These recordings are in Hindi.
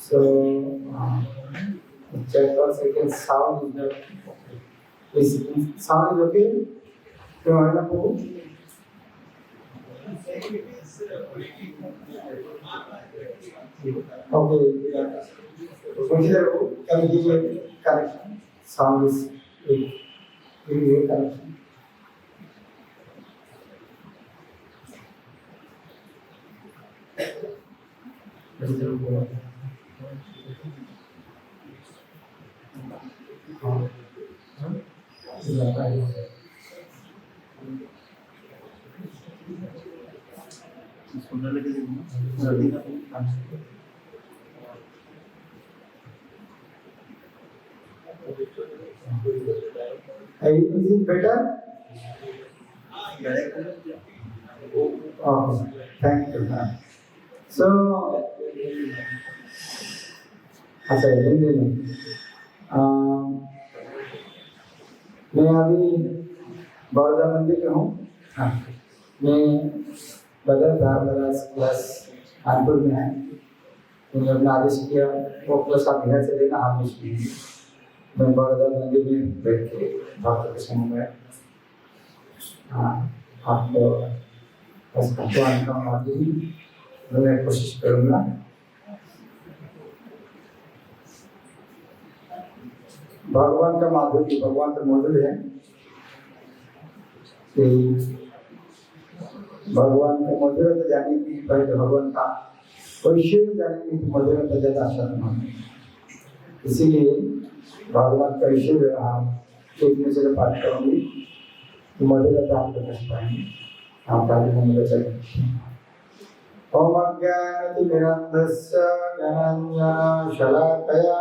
So, check for second sound is not. Is sound is okay? You want to move? Okay. Consider can give a connection. Sound is give a connection. Is it better? Oh, thank you. So, अच्छा हिंदी में मैं अभी बड़ौदा मंदिर में हूँ। हाँ, मैं बदल क्लास कानपुर में है। मैंने अपना आदेश किया वो क्लास आप घर से देना आप मुझे मैं बड़ौदा मंदिर में बैठ के भक्त के समूह में आपको बस भगवान का माध्यम मैं कोशिश करूँगा। भगवान का माधुर्य भगवान तो मधुर है कि भगवान का मधुरता जाने की पहले भगवान का ऐश्वर्य जाने की मधुरता ज़्यादा आसान है। इसीलिए भगवान का ऐश्वर्य आप देखने से पाठ करोगे तो मधुरता आप कर पाएंगे। आप आगे हम चलेंगे। ओम अज्ञानतिमिरन्धस्य ज्ञानाञ्जनशलाकया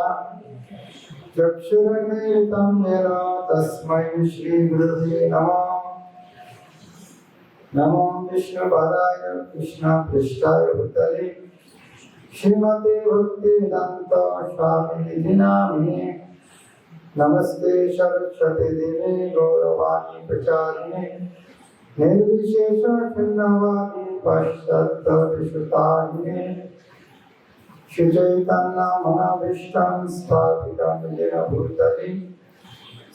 चक्षुरुन्मीलितं येन तस्मै श्रीगुरुवे नमः। नमो विष्णुपादाय कृष्णपृष्ठाय भूतले श्रीमते भक्तिवेदान्त स्वामिनिधि नामिने। नमस्ते सरस्वती देवे गौरवाणी प्रचारिणे निर्विशेष शून्यवादी पश्चात्तरविसुतारिणे। श्रीचैतन्यमहाभीष्टं स्थापितं येन भूतले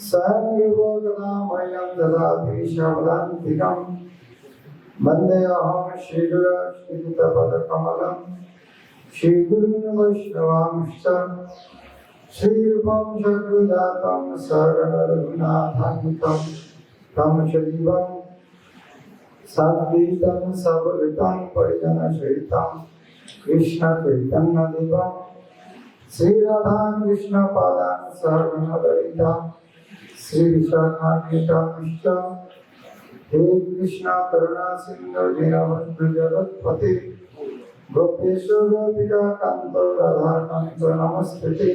स्वयं योगदामयं ददाति शब्दान्तिकं। वन्देऽहं श्रीगुरुश्रीयुतपदकमलं श्रीगुरुं वैष्णवांश्च श्रीरूपं शत्रुजातं शरणरघुनाथान्वितं तं सजीवं साद्वैतं सर्ववितं परिजन सहितं कृष्ण चैतन्य देवं श्री राधा कृष्ण पादान सहगण ललिता श्री विशाखान्विताश्च हे कृष्ण करुणा सिंधु दीनबंधु जगत्पते गोपेश गोपिका कांत राधा कांत नमस्ते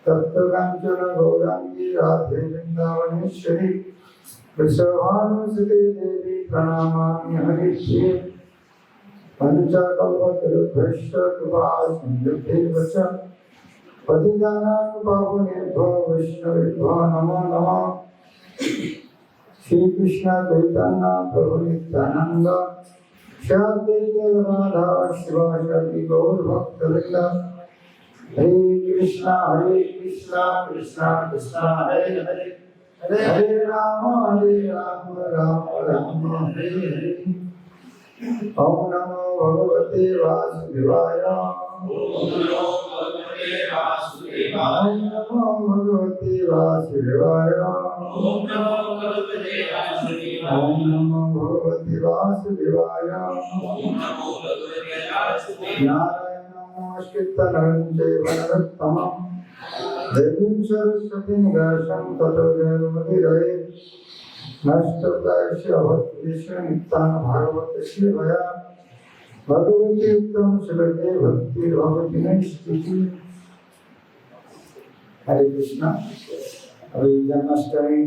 तप्तकांचन गौरांगी राधे वृंदावनेश्वरी वृषभानुसुते देवी प्रणमामि हरिप्रिये पंचकल्पतरुभ्यश्च कृपा सिन्धुभ्येव च पतितानां पावनेभ्यो वैष्णवेभ्यो नमो नमः श्री कृष्ण चैतन्य प्रभु नित्यानंद श्री अद्वैत राधा शिवासादि गौर भक्तवृंद हरे कृष्णा कृष्णा कृष्णा हरे हरे हरे राम राम हरे हरे ओम नमो भगवते वासुदेवाय ओम नमो भगवते वासुदेवाय ओम नमो भगवते वासुदेवाय नारायणं नमस्कृत्य नरं चैव नरोत्तमं देवीं सरस्वतीं व्यासं ततो जयमुदीरये नष्टप्रायस्य भक्तिश्च नित्यां भागवतस्य भया भगवती उत्तम श्लोके भक्ति भगवती नैष्ठिकी। हरे कृष्णा। अभी जन्माष्टमी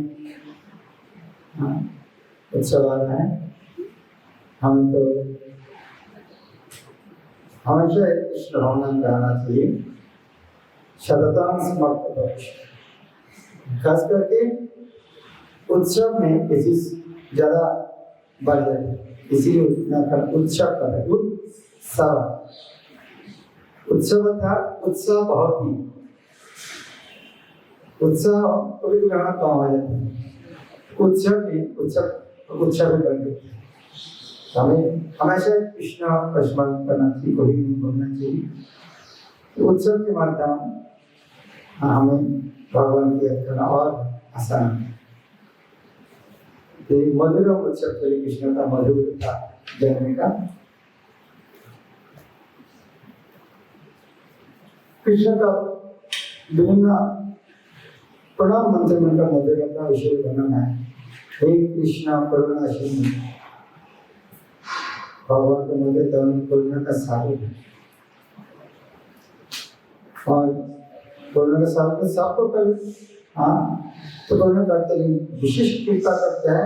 उत्सव आ रहा है। हम तो हमेशा कृष्ण भावना करना चाहिए, सततम समर्पित। खास करके उत्सव में ये चीज ज्यादा बढ़ जाती है, इसीलिए उत्सव का है उत्सव। उत्सव था उत्सव बहुत ही उत्सव कभी कभी कम हो जाता है। उत्सव में उत्सव करके हमें हमेशा कृष्ण का स्मरण करना चाहिए, कभी नहीं भूलना चाहिए। उत्सव के माध्यम हमें भगवान की याद करना और आसान है। मधुर उत्सव श्री कृष्ण का मधुरता जन्म का कृष्ण का विभिन्न प्रणाम मंत्र में का मधुरता विषय वर्णन है। हे कृष्ण करुणा सिंधु, भगवान का मधुरता करुणा का सागर है और करुणा का सागर सबको कर तो करुणा करते हैं, विशेष कृपा करता है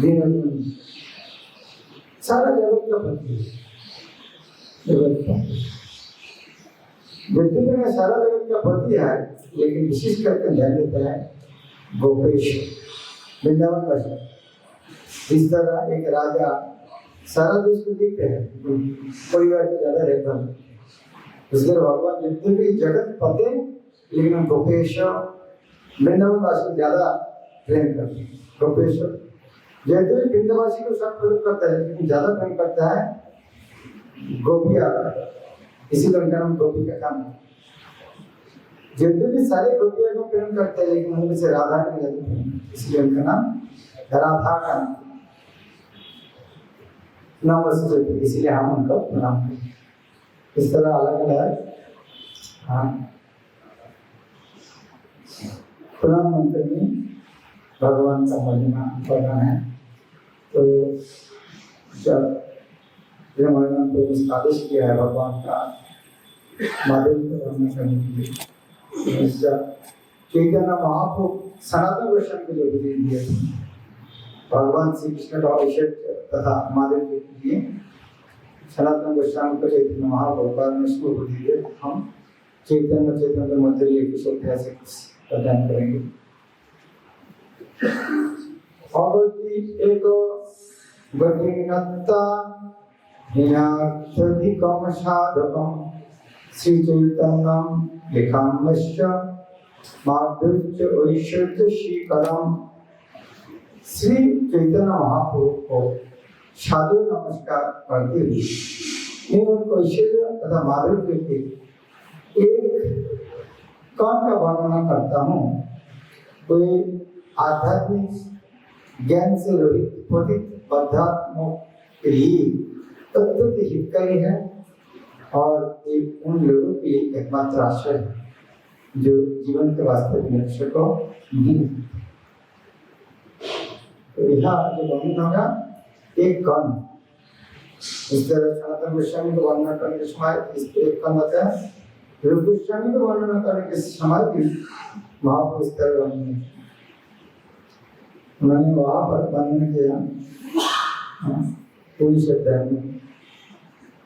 दीनबंधु सारा जगत का पति यद्यपि में सारा जगत का पति है, लेकिन विशेष करके ध्यान देता है गोपेश वृंदावन का। इस तरह एक राजा सारा देश को देखते हैं, परिवार के ज्यादा रहता है। इसलिए भगवान यद्यपि जगत पते, लेकिन गोपेश वृंदावन वासी को ज्यादा प्रेम करते हैं। गोपेश यद्यपि वृंदावासी को सब प्रेम करता है, लेकिन ज्यादा प्रेम करता है गोपिया, इसीलिए उनका नाम गोपी का काम है। यद्यपि सारे गोपिया को प्रेम करते हैं, लेकिन उनमें से राधा को ज्यादा प्रेम, इसलिए उनका नाम राधा का नाम वैसे, इसीलिए हम उनका प्रणाम करते हैं। इस तरह अलग अलग प्रणाम मंत्र में भगवान का महिमा वर्णन है। तो जब वर्णन को आदेश किया है भगवान का माधुर्य वर्णन करने के लिए, चैतन्य महाप्रभु सनातन दर्शन के लिए उपदेश दिए भगवान श्री कृष्ण का अभिषेक तथा माधुर्य के लिए सनातन गोस्वामी को चैतन्य महाप्रभुपाद ने इसको दिए। हम चैतन्य मध्य से प्रदान करेंगे। भगवती एक गतिनत्ता हिनार्थधिकम साधकम श्री चैतन्यम लिखामश्च माधुर्य ऐश्वर्य श्रीकरम। श्री चैतन्य महाप्रभु को साधु नमस्कार करते हुए मैं उनको ऐश्वर्य तथा माधुर्य के एक कौन का वर्णन करता हूँ। कोई आध्यात्मिक ज्ञान से रहित पतित बद्धात्मों के लिए तत्व के हितकारी है और एक उन लोगों के लिए एकमात्र आश्रय है जो जीवन के वास्तविक लक्ष्य को नहीं। तो यहाँ जो वर्णन होगा एक कण, इस तरह सनातन गोस्वामी को वर्णन करने के समय इस एक कण होता है, रूप गोस्वामी को वर्णन करने के समय भी महाप्रभु इस तरह वर्णन, उन्होंने वहाँ पर वर्णन किया पूरी श्रद्धा में।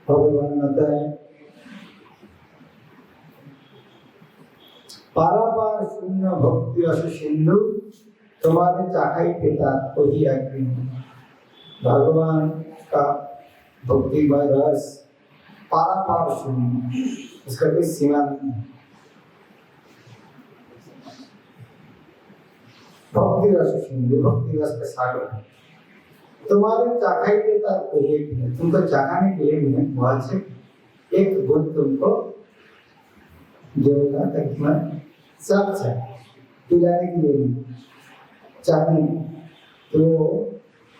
भगवान होता है पारापार शून्य भक्ति रस सिंधु तुम्हारे चाखाई पिता वही अग्नि। भगवान का भक्ति व रस पारापार शून्य, उसका कोई सीमा नहीं। भक्ति रस सिंधु, भक्ति रस का सागर तुम्हारे चाखाई देता कोई एक है, तुमको चाखाने के लिए भी है, वहां से एक गुण तुमको देगा ताकि मैं सब से पिलाने के लिए चाहने। तो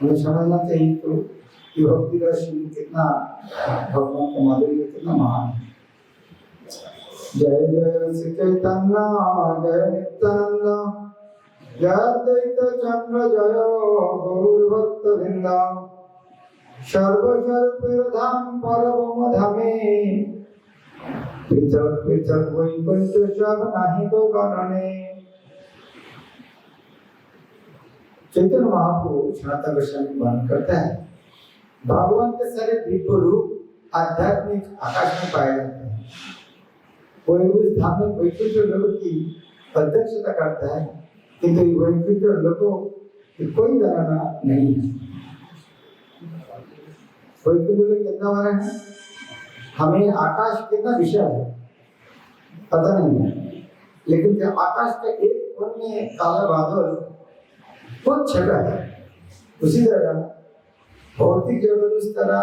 हमें समझना चाहिए तो ये भक्ति रस कितना भगवान का माधुर्य कितना महान है। जय जय श्री चैतन्य जय नित्यानंद जय अद्वैत चंद्र जय गौर भक्त वृंद सर्व सर्व धाम परम धामे पृथक पृथक वैकुंठ सब नहीं तो गणने। चैतन्य महाप्रभु सनातन गोस्वामी वर्णन करता है भगवान के सारे दिव्य रूप आध्यात्मिक आकाश में पाए जाते हैं। कोई उस धाम में वैकुंठ लोगों की अध्यक्षता करता है, किंतु वैकुंठ लोगों की कोई गणना नहीं है। वैकुंठ लोग कितना बड़ा है, हमें आकाश कितना विशाल है पता नहीं है, लेकिन जब आकाश के एक कोण में काला बादल बहुत छोटा है, उसी तरह भौतिक जगत उस तरह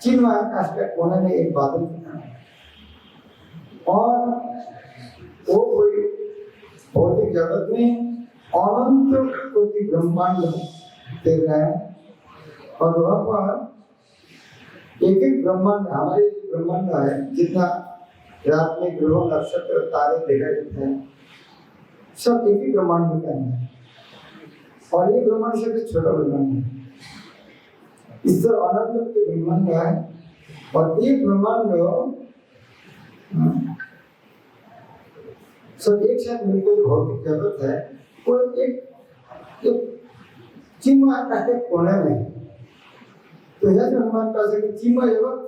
चिन्ह आकाश के कोने में एक बादल दिखा है और वो कोई भौतिक जगत में अनंत कोटि ब्रह्मांड देख रहा है और वहाँ पर एक एक ब्रह्मांड, हमारे ब्रह्मांड है जितना रात में ग्रह नक्षत्र तारे देखा जाते हैं सब एक ही ब्रह्मांड का है और ये ब्रह्मांड से छोटा ब्रह्मांड है। इस तरह अनंत के ब्रह्मांड है और ये ब्रह्मांड सब एक साथ मिलकर भौतिक जगत है, वो एक चिन्ह आकाश के कोने में। तो यह जो हमारे पास है चिन्ह जगत,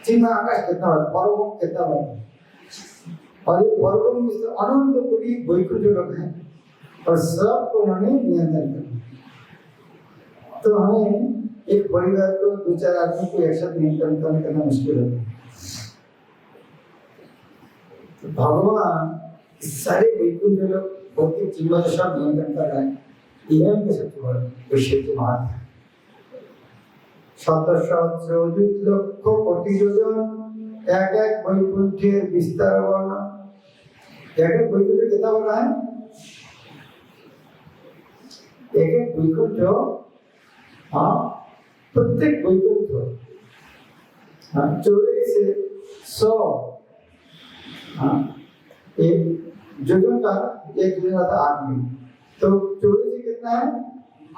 चिन्ह आकाश कितना बड़ा, परम कितना बड़ा, और ये परम में अनंत पूरी वैकुंठ लोग है और सबको उन्होंने नियंत्रण किया। तो हमें एक परिवार को दो चार आदमी को एक साथ नियंत्रण करना मुश्किल है। तो भगवान सारे वैकुंठ लोग भौतिक चिन्ह सब नियंत्रण कर रहे हैं, यह उनके सबसे बड़ा विशेष महान है। शत सहस्राधिक लक्ष कोटि योजन एक एक वैकुंठेर विस्तार वर्णन। एक एक वैकुंठ कितना बड़ा है, एक एक वैकुंठ, हाँ प्रत्येक वैकुंठ चौड़े से 100 एक योजन का एक योजन था 8 मील, तो चौड़े से कितना है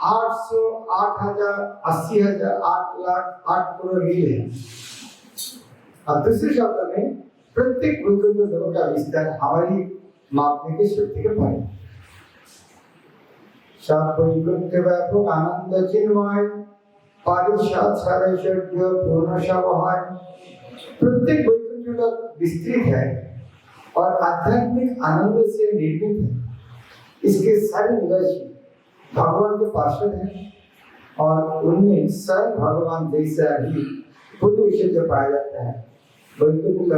800, 8000, 80,000, 8 लाख 8 करोड़ मील है। और दूसरे शब्द में प्रत्येक वैकुंठ का विस्तार हमारी मापने की शक्ति के परे। सब वैकुंठ व्यापक आनंद चिन्मय पारिषद सर्वैश्वर्य पूर्ण सवहाय। प्रत्येक वैकुंठ विस्तृत है और आध्यात्मिक आनंद से निर्मित है। इसके सारे निवासी भगवान के पार्षद हैं और उनमें सर्व भगवान जैसा ही बुद्ध विशेष पाया जाता है। वैकुंठ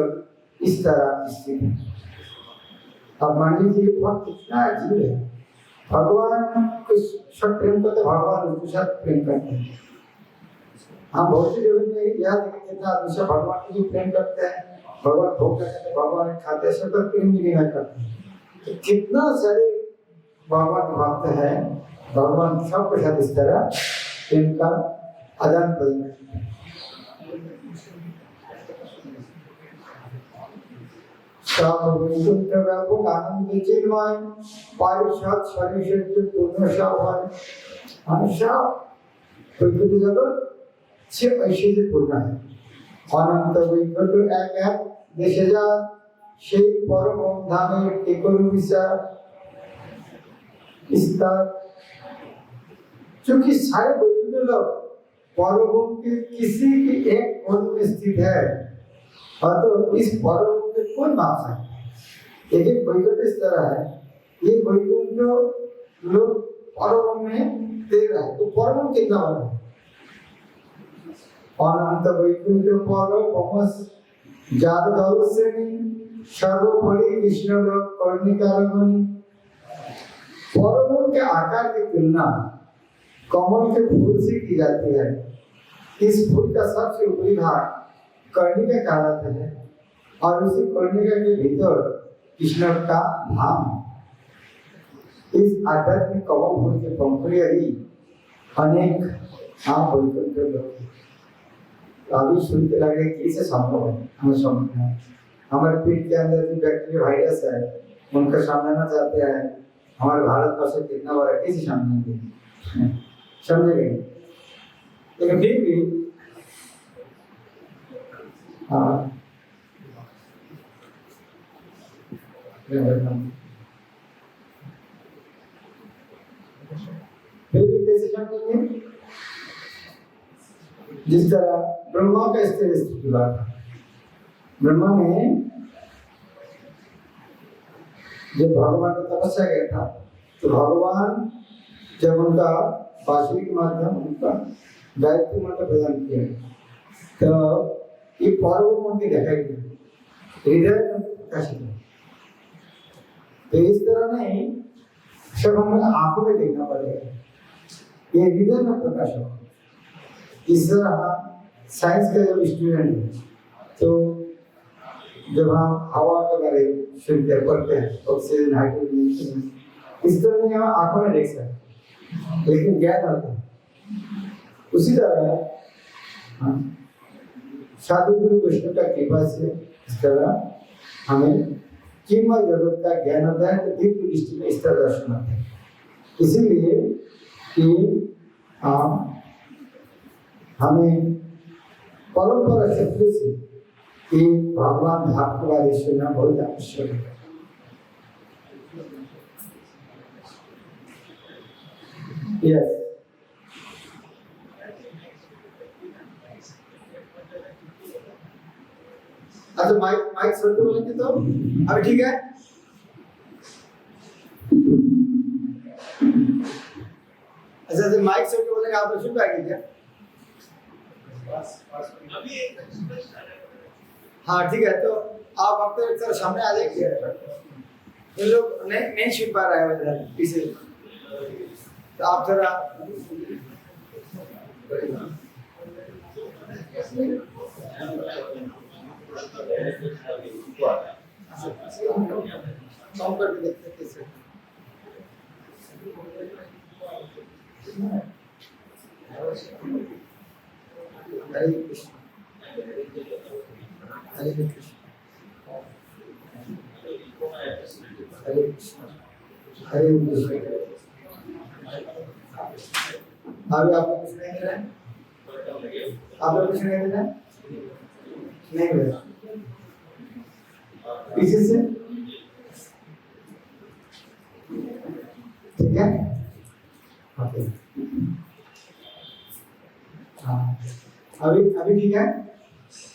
इस तरह स्थित है। अब मान लीजिए भक्त कितना अजीब है, भगवान को सब प्रेम करते, भगवान उसके साथ प्रेम करते हैं। हम बहुत सी जगह में याद है कितना आदमी भगवान को भी प्रेम करते हैं, भगवान भोग करते हैं, भगवान खाते हैं, सब प्रेम भी नहीं करते हैं। तो कितना सारे भगवान भक्त है भगवान सबके साथ इस तरह इनका आदान प्रदान। वैकुंठ व्यापक आनंद चिन्मय पारिषद शरीर पूर्ण सावन हमेशा वैकुंठ जगत से ऐश्वर्य पूर्ण है। अनंत वैकुंठ एक एक देशे जा সেই परम धामेर एकल विचार विस्तार, क्योंकि सारे वैकुंठ लोग परम के किसी भी एक कोण में स्थित है, और तो इस परम के कौन माप सकता है। एक एक वैकुंठ इस तरह है, ये वैकुंठ लोग परम में दे रहा है, तो परम कितना बड़ा है। अनंत वैकुंठ परम जादव श्रेणी सर्वोपरि कृष्ण लोक कर्णिकारगणी। परम के आकार की तुलना कमल के फूल से की जाती है। इस फूल का सबसे ऊपरी भाग कर्णिका कहलाता है, और उसी कर्णिका के भीतर कृष्ण का धाम। इस आध्यात्मिक कमल फूल के पंखुड़ियां ही अनेक आप वैकुंठ लोग। अभी सुनते लगे कैसे संभव है, हमें समझ में हमारे पेट के अंदर जो बैक्टीरिया वायरस है उनका सामना चाहते हैं। हमारे भारत वर्ष कितना बड़ा कैसे समझेंगे, समझेंगे, लेकिन फिर भी हाँ फिर भी कैसे समझेंगे। जिस तरह ब्रह्मा का स्थिर स्थिति बात, ब्रह्मा ने जब भगवान को तपस्या किया था, तो भगवान जब उनका बांसुरी के माध्यम उनका गायत्री मंत्र प्रदान किया, तो ये पर्व उनके दिखाई दिए, हृदय में प्रकाशित है। तो इस तरह नहीं सब हमें आंखों में देखना पड़ेगा, ये हृदय में प्रकाश हो। इस तरह साइंस के जब स्टूडेंट है, तो जब हम हवा के बारे में सुनते पढ़ते हैं, ऑक्सीजन हाइड्रोजन, इस तरह नहीं हम आंखों में देख सकते, लेकिन ज्ञान आता है। उसी तरह साधु गुरु वैष्णव का कृपा से इस तरह हमें किंमत जगत का ज्ञान होता है, तो दिव्य दृष्टि में इस तरह दर्शन होता है। इसीलिए कि हमें परंपरा शब्द से कि भगवान धाम के बारे में सुनना बहुत आवश्यक है। यस, अच्छा माइक सुन तो बोलेंगे तो अभी ठीक है। अच्छा जब माइक सुन के बोलेंगे आप लोग सुन पाएंगे क्या? हाँ ठीक है, तो आप अब तो एक तरह सामने आ जाएंगे। इन लोग नहीं सुन पा रहे हैं पीछे, तो आप जरा कम करके देखते कैसे। हरे कृष्ण हरे कृष्ण हरे कृष्ण हरे कृष्ण। अभी आपको कुछ नहीं मिला है? आपको कुछ नहीं मिला? नहीं मिला। पीछे से ठीक है। ओके, हाँ अभी ठीक है।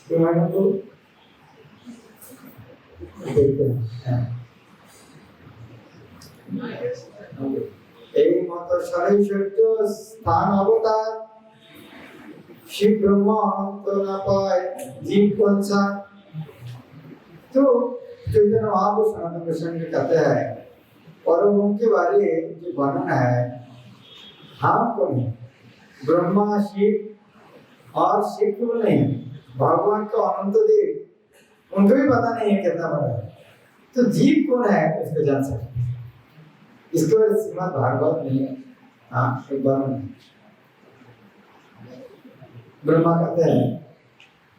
तो मैडम को देखते हैं। এই মত সর্বৈশ্বর্য স্থান অবতার শিব ব্রহ্ম অনন্ত না পায় জীব কঞ্চা। तो चैतन्य महाप्रभु सनातन प्रसंग कहते हैं परम के बारे जो वर्णन है, हम को नहीं, ब्रह्मा शिव और शिव को नहीं, भगवान का अनंत देव, उनको भी पता नहीं है कितना बड़ा है। तो जीव कौन है उसको जान सकते, इसके बारे श्रीमद् भागवत में हाँ, एक बार ब्रह्मा कहते हैं,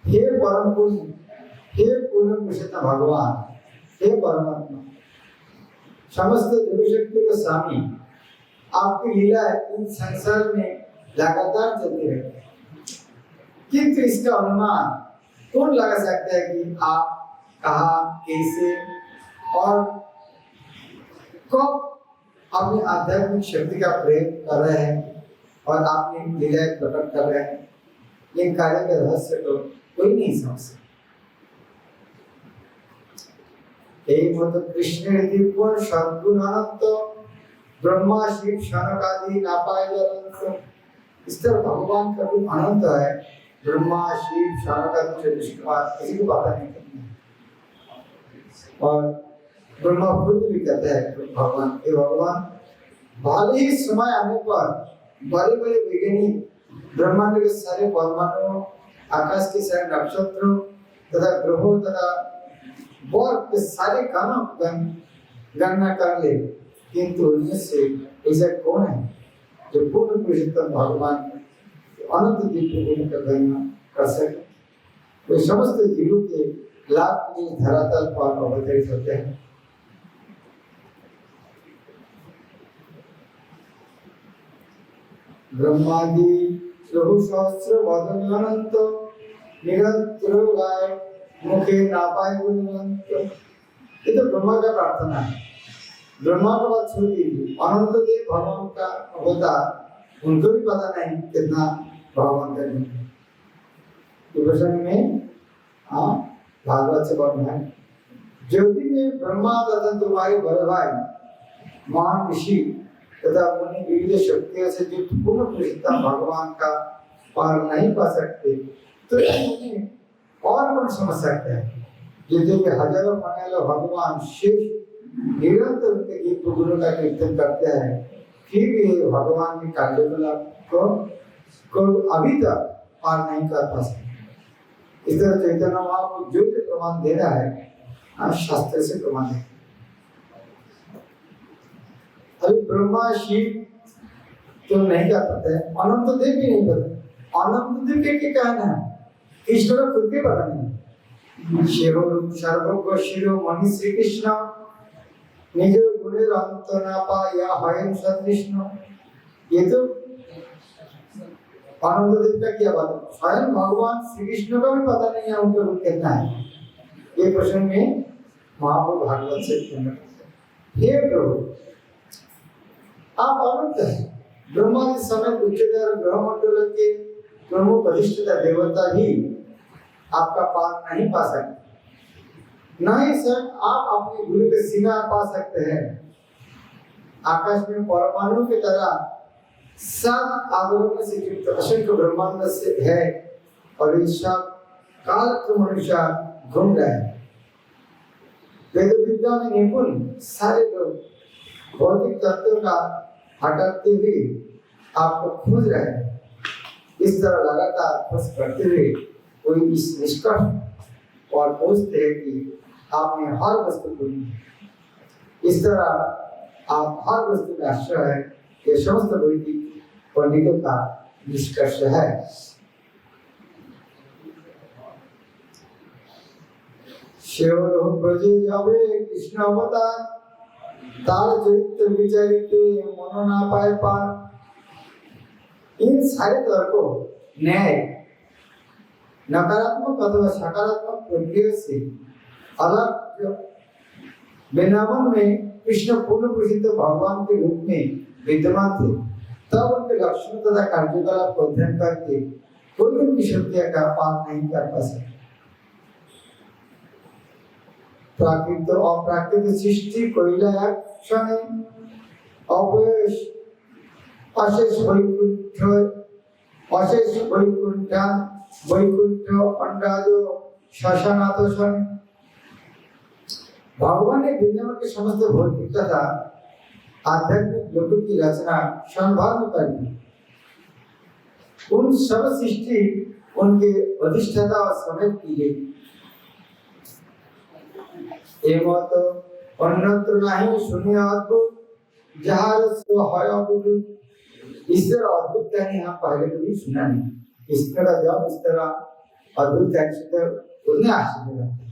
हे परम पुरुष, हे पूर्ण पुरुषोत्तम भगवान, हे परमात्मा, समस्त देवशक्ति के स्वामी, आपकी लीला इस संसार में लगातार चलती रहती है, किंतु इसका अनुमान कौन लगा सकता है कि आप कहाँ, कैसे और कब अपनी आध्यात्मिक शक्ति का प्रयोग कर रहे हैं और अपनी लीलाएं प्रकट कर रहे हैं। इन कार्य के रहस्य को कोई नहीं समझ सकता। कृष्ण पूर्ण सद्गुण अनंत ब्रह्मा शिव शनकादि नापाय अनंत। इस तरह भगवान का रूप अनंत है। ब्रह्मा शिव शनकादि चतुष्कुमार किसी को पता नहीं करना। और ब्रह्मा खुद भी कहते हैं भगवान, हे भगवान, भले ही समय आने पर बड़े बड़े वैज्ञानिक ब्रह्मांड के सारे परमाणु, आकाश के सारे नक्षत्रों तथा ग्रहों तथा वर्ग के सारे कामों गणना कर ले, किंतु उनमें से ऐसा कौन है जो पूर्ण पुरुषोत्तम भगवान अनंत दिव्य गुण का गणना कर सके। वे समस्त जीवों के लाभ के लिए धरातल पर अवतरित होते हैं। ब्रह्मादि सहस्र वदन अनंत निरंतर गाय मुखे नापाय गुणवंत। ये तो ब्रह्मा का प्रार्थना है। ब्रह्मा का बात छोड़ दीजिए, अनंत देव भगवान का अवतार, उनको भी पता नहीं कितना भगवान का गुण है। प्रसंग में भागवत से वर्णन है, ज्योति में ब्रह्मा तथा तुम्हारे बड़े भाई महान ऋषि तथा मुनि विविध शक्तियों से जो पूर्ण पुरुषोत्तम भगवान का पार नहीं पा सकते, तो और कौन समझ सकते हैं। जितने भी हजारों पन्ने भगवान शिव निरंतर उनके दिव्य गुणों का कीर्तन करते हैं, फिर भी भगवान के कार्यकलाप को अभी तक पार नहीं कर पा सकते। इस तरह चैतन्य महाप्रभु जो भी प्रमाण दे रहा है, शास्त्र से प्रमाण है। अभी ब्रह्मा शिव तो नहीं कर पाते, अनंत देव भी नहीं पता। अनंत देव के कहना है, कृष्ण को खुद भी पता नहीं। शिव सर्वज्ञ शिरोमणि श्री कृष्ण निज गुणे अंत न पाया हयं सदृष्ण। ये तो अनंत देव का क्या बात है। स्वयं भगवान श्री कृष्ण का भी पता नहीं है उनका रूप कितना है। ये प्रश्न में महाप्रभु भागवत से हे प्रभु, आप अनंत हैं। ब्रह्मा के समेत उच्चतर ग्रहमंडल के प्रमुख अधिष्ठता देवता ही आपका पार नहीं पा सकते। न ही स्वयं आप अपने गुरु के सीमा पा सकते हैं। आकाश में परमाणु की तरह 7 आगरों से युक्त असंख्य ब्रह्मांड से है और इस सब काल के मनुष्य घूम रहे हैं। वेद विद्या में निपुण सारे लोग भौतिक तत्वों का हटाते हुए आपको खोज रहे हैं। इस तरह लगातार खोज करते हुए कोई इस निष्कर्ष और पूछते हैं कि आपने हर वस्तु को इस तरह आप हर वस्तु में आश्रय है। ये समस्त वैदिक पंडितों का निष्कर्ष है। शिव ब्रजे जावे कृष्ण अवतार, तार चरित्र विचरिते मनो ना पाए पार। इन सारे तर्कों न्याय नकारात्मक अथवा सकारात्मक प्रक्रिया से अलग वृंदावन में कृष्ण पूर्ण पुरुषोत्तम भगवान के रूप में विद्यमान थे, तब उनके लक्षण तथा कार्यकलाप को अध्ययन करके कोई उनकी शक्तियां का पार नहीं कर पा सकता। प्राकृत और अप्राकृत सृष्टि कोयला क्षण अवश अशेष वैकुंठ अशेष वैकुंठ वैकुंठ अंडादो शशानाथोषण। भगवान ने दुनिया के समस्त भौतिक तथा आध्यात्मिक लोगों की रचना संभाव में कर दी। उन सब सृष्टि उनके अधिष्ठाता और समेत की गई। एमत अन्यत्र नहीं शून्य अद्भुत जहार सो है अद्भुत इस तरह अद्भुत कहानी हम पहले कभी सुना नहीं। इस तरह जब इस तरह अद्भुत कहानी सुनते उन्हें आश्चर्य लगता है।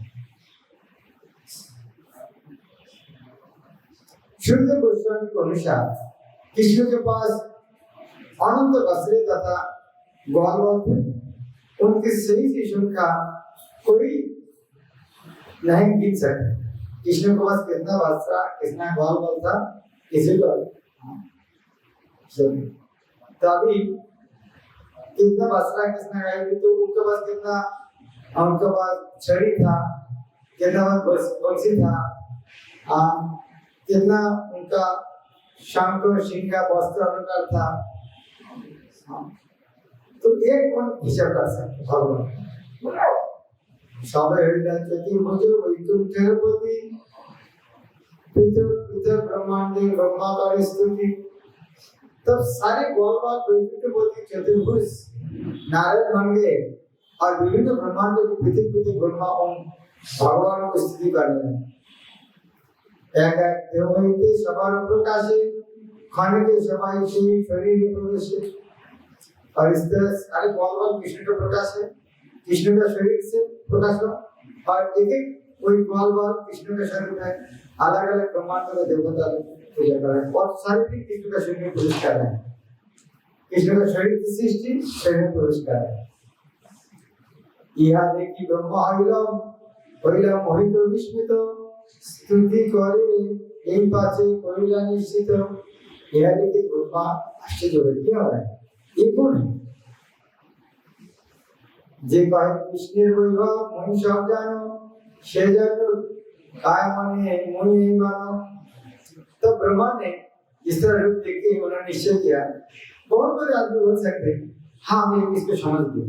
शुद्ध गोस्वामी के अनुसार कृष्ण के पास अनंत वस्त्र तथा ग्वाल थे। उनके सही शिष्यों का कोई नहीं गिन सकता। कृष्ण के पास कितना वस्त्र कितना ग्वाल था किसी को तभी कितना वस्त्र कितना गाय तो उनके पास कितना उनके पास छड़ी था कितना बंसी था कितना उनका शंख सिंह वस्त्र अलंकार था। तो एक कौन हिसाब कर सकते भगवान सबै चतुर्भुज वैकुंठपति पृथक पृथक ब्रह्मांडे ब्रह्माकार स्तुति। तब सारे गौरव वैकुंठपति चतुर्भुज नारद बन गए और विभिन्न ब्रह्मांड के पृथक पृथक ब्रह्मा भगवान को स्तुति करने लगे। एक एक देवैते सभार प्रकाशे खंड के समाई से शरीर प्रवेश। और इस तरह सारे ग्वाल कृष्ण का प्रकाश है, कृष्ण का शरीर से प्रकाश हुआ और एक एक कोई ग्वाल कृष्ण का शरीर है। अलग अलग ब्रह्मांड का देवता पूजा कर रहे हैं और सारे भी कृष्ण का शरीर में प्रवेश कर रहे हैं। कृष्ण का शरीर की सृष्टि शरीर में प्रवेश कर रहे हैं। यह देखी ब्रह्मा हरिला मोहित विस्मित स्तुति करे एक पाचे कोयला निश्चित। यह देखी ब्रह्मा आश्चर्य हो रहा है ये कौन है जे कहे कृष्णेर वैभव मुनि सब जानो से जानो काय माने मुनि नहीं मानो। तो ब्रह्मा ने इस तरह रूप देख के उन्होंने निश्चय किया बहुत बड़े आदमी बोल सकते हैं हाँ मैं इसको समझ गया।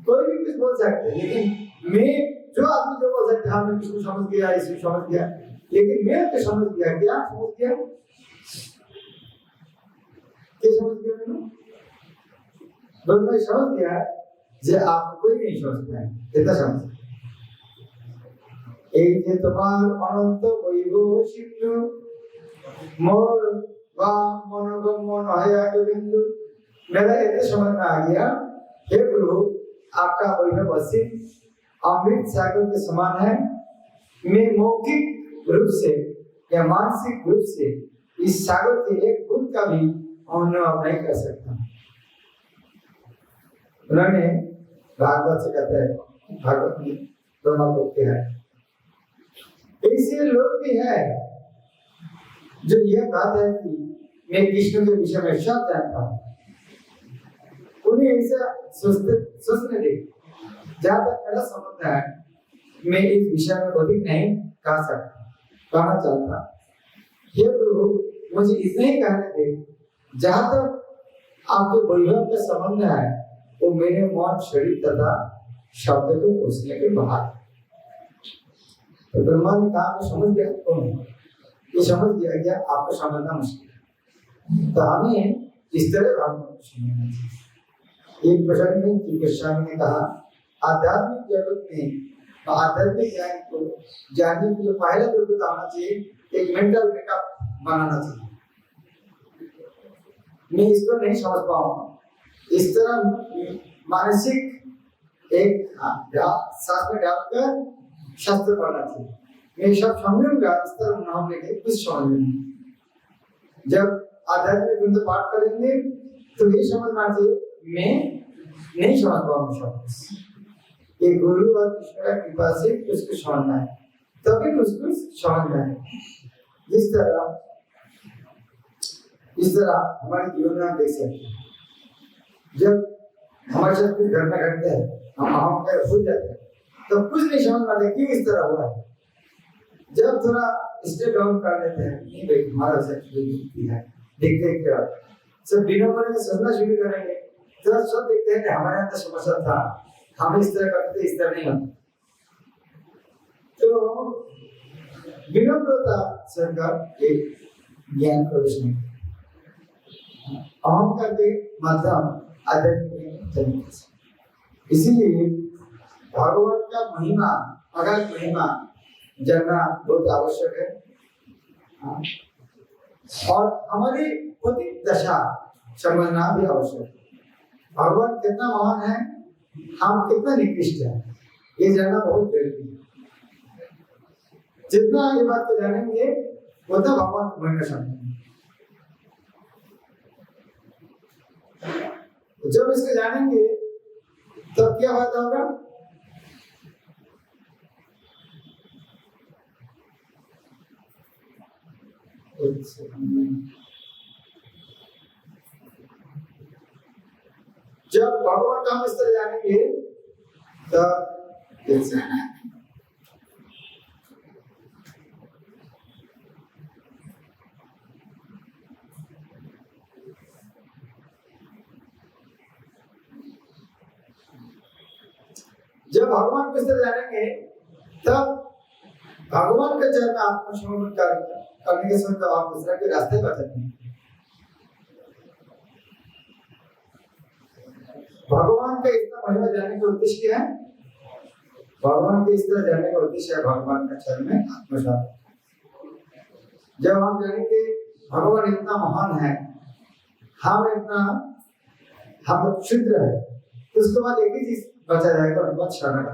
कोई भी कुछ बोल सकते हैं लेकिन मैं जो आदमी जो बोल सकते हाँ मैं इसको समझ गया इसको समझ गया लेकिन मैं तो समझ गया क्या समझ गया क्या समझ गया मैंने ब्रह्मा समझ गया जे आप कोई नहीं समझता है इतना समझ एक जे तुम्हार अनंत वैभव सिंधु मोर वा मनोगम मन हया गोविंदु। मेरा इतना समझ में आ गया हे प्रभु आपका वैभव असीम अमृत सागर के समान है। मैं मौखिक रूप से या मानसिक रूप से इस सागर के एक बूंद का भी अनुभव नहीं कर सकता। उन्होंने भागवत से कहते हैं भागवत में ब्रह्मा को क्या है ऐसे लोग भी है जो यह बात है कि मैं कृष्ण के विषय में सब जानता हूँ। उन्हें ऐसा सोचने दे जहाँ तक मेरा समझ है मैं इस विषय में अधिक नहीं कहना चाहता। हे प्रभु मुझे इतना ही कहने दे जहाँ तक आपके वैभव का संबंध है वो मेरे मन शरीर तथा शब्द को पूछने के बाहर। तो ब्रह्मा ने कहा मैं समझ गया कौन है ये समझ गया क्या आपको समझना मुश्किल है। तो हमें इस तरह भावना समझना चाहिए। एक प्रसंग में श्री कृष्ण ने कहा आध्यात्मिक जगत में आध्यात्मिक ज्ञान को जानने के लिए पहला योग्यता होना चाहिए एक मेंटल मेकअप बनाना चाहिए। मैं इसको नहीं समझ पाऊंगा इस तरह मानसिक एक शास्त्र में डालकर शास्त्र पढ़ना चाहिए। मैं सब समझूंगा इस तरह नाम लेके कुछ समझ नहीं। जब आध्यात्मिक ग्रंथ पाठ करेंगे तो ये समझना चाहिए मैं नहीं समझ पाऊंगा सब ये गुरु और कृष्ण का कृपा से कुछ समझना है तभी कुछ समझना है। इस तरह हमारे जीवन में देख सकते हैं जब हमारे साथ कुछ घटना घटता है हम भूल जाते हैं तो कुछ नहीं समझ पाते क्यों इस तरह हुआ है। जब थोड़ा स्टेप डाउन कर लेते हैं नहीं भाई हमारा है देखते क्या सब बिना बने सोचना शुरू करेंगे तो सब देखते हैं कि हमारे यहाँ तो समस्या था हम इस तरह करते इस तरह नहीं होता। तो विनम्रता सरकार एक ज्ञान प्रवेश नहीं अहंकार के माध्यम आध्यात्मिक इसीलिए भगवान का महिमा अगाध महिमा जानना बहुत आवश्यक है। और हमारी भौतिक दशा समझना भी आवश्यक है। भगवान कितना महान है, हम कितना निकृष्ट है, ये जानना बहुत जरूरी है। जितना ये बात को जानेंगे उतना भगवान को महिमा समझेंगे। जब इसको जानेंगे तब क्या बात होगा, जब भगवान का हम इस तरह जानेंगे तब जब भगवान को इस तरह जानेंगे तब भगवान का चरण आत्मसमर्पण करने के समय तो आप दूसरा के रास्ते पर चलेंगे। भगवान का इतना महिमा जानने का उद्देश्य क्या है, भगवान के इस तरह जानने का उद्देश्य है भगवान का चरण में आत्मसात। जब हम जानेंगे भगवान इतना महान है, हम क्षुद्र है, तो उसके बाद एक ही चीज बचा जाएगा, उनका शरण।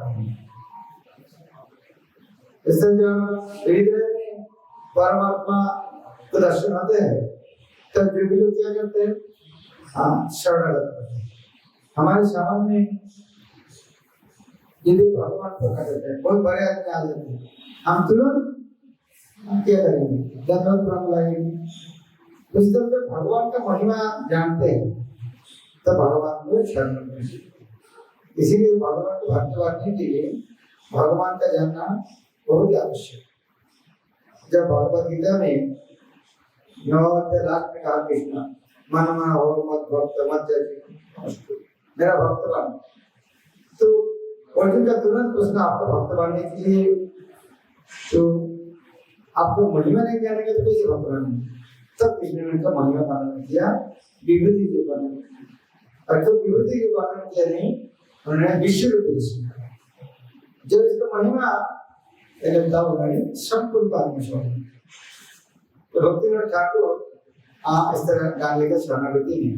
इससे जब हृदय में परमात्मा को दर्शन होते हैं तब जो भी लोग क्या करते हैं, हाँ शरणागत करते हैं। हमारे सामने यदि भगवान प्रकट होते हैं, बहुत बड़े आदमी आ जाते हैं, हम तुरंत क्या करेंगे, धन्यवाद प्रणाम लगाएंगे। इस तरह से भगवान का महिमा जानते हैं तब भगवान को शरण करते हैं। इसीलिए भगवान को भक्त बनने के लिए भगवान का जानना बहुत आवश्यक। जब भगवद गीता में 9 अध्याय लास्ट में कहा कृष्ण मन मन हो मत भक्त मत जज मेरा भक्त बन, तो अर्जुन का तुरंत प्रश्न आपको भक्त बनने के लिए तो आपको महिमा नहीं कहने के तो कैसे भक्त बनेंगे। तब कृष्ण ने उनका महिमा वर्णन किया, विभूति के वर्णन किया, और तो विभूति के वर्णन किया नहीं, उन्होंने विश्व रूप दिखाया। जब इसका महिमा संपूर्ण परमेश्वर तो भक्तिविनोद ठाकुर इस तरह गान लेकर शरणागति में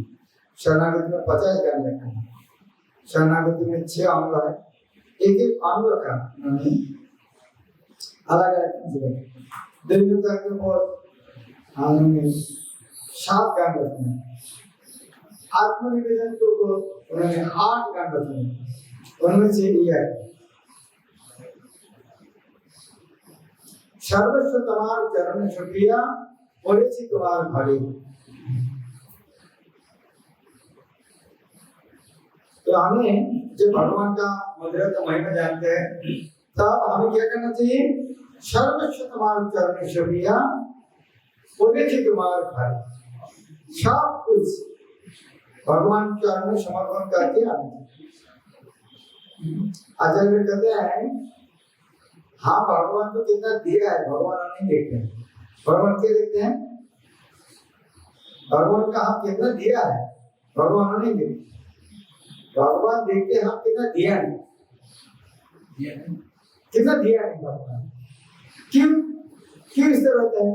50 गान लिखा है। शरणागति में 6 अंग है, एक एक अंग का उन्होंने अलग अलग देवता के ऊपर उन्होंने 7 गान रखे हैं। आत्मनिवेदन के ऊपर उन्होंने 8 गान रखे हैं, उनमें से ये है सर्वस्व तमार चरण छुटिया पड़ेছি তোমার ঘরে। तो हमें जब भगवान का मधुर का महिमा जानते हैं तब हमें क्या करना चाहिए, सर्वस्व तमार चरण छुटिया पड़ेছি তোমার ঘরে। सब कुछ भगवान के चरण में समर्पण करके आना चाहिए। आचार्य कहते हैं हाँ भगवान को कितना दिया है भगवान नहीं देखते हैं, भगवान क्या देखते हैं, भगवान का हम कितना दिया है भगवान नहीं देखते। भगवान देखते हैं हम कितना दिया नहीं, कितना दिया नहीं भगवान। क्यों क्यों इस तरह होता है,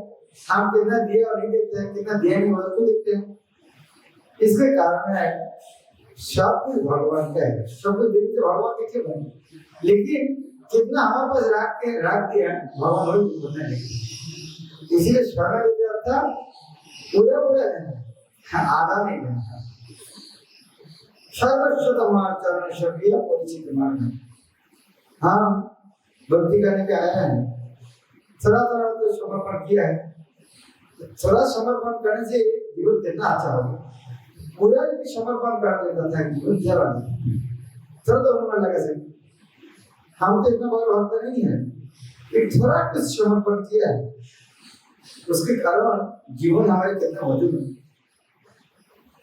हम कितना दिया और नहीं देखते हैं, कितना दिया नहीं और क्यों देखते हैं। इसके कारण है सब कुछ भगवान का है, सब कुछ देखते भगवान के क्यों बने, लेकिन कितना हमारे पास रख दिया भगवान वही बोलने लगे। इसीलिए शरणागति अर्थात पूरा देना, आधा नहीं देना। सर्वस्व तमार चरण छुटिया परिचित मार्ग। हम भक्ति करने के आया है, थोड़ा थोड़ा तो समर्पण किया है, थोड़ा समर्पण करने से जीवन कितना अच्छा होगा। पूरा भी समर्पण कर लेता था जीवन जरा थोड़ा तो मन लगा से हम तो इतना बड़ा भक्त नहीं है, एक थोड़ा कुछ समर्पण किया है, उसके कारण जीवन हमारे कितना मधुर है।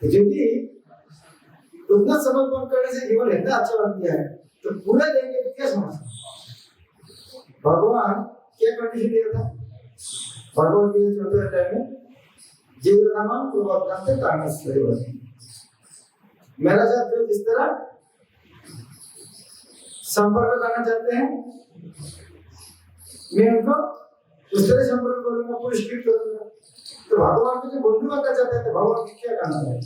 यदि उतना समर्पण करने से जीवन इतना अच्छा बन गया है तो पूरा देंगे तो क्या समझ। भगवान क्या कंडीशन दिया था, भगवान के 14 अध्याय में जीवनामान पूर्वक्रम से कारणस्वरूप मेरा साथ जो जिस तरह संपर्क करना चाहते हैं मैं उनको उस तरह संपर्क करूंगा, पुरस्कृत करूंगा। तो भगवान को जो बंधु बनना चाहते हैं तो भगवान को क्या करना है,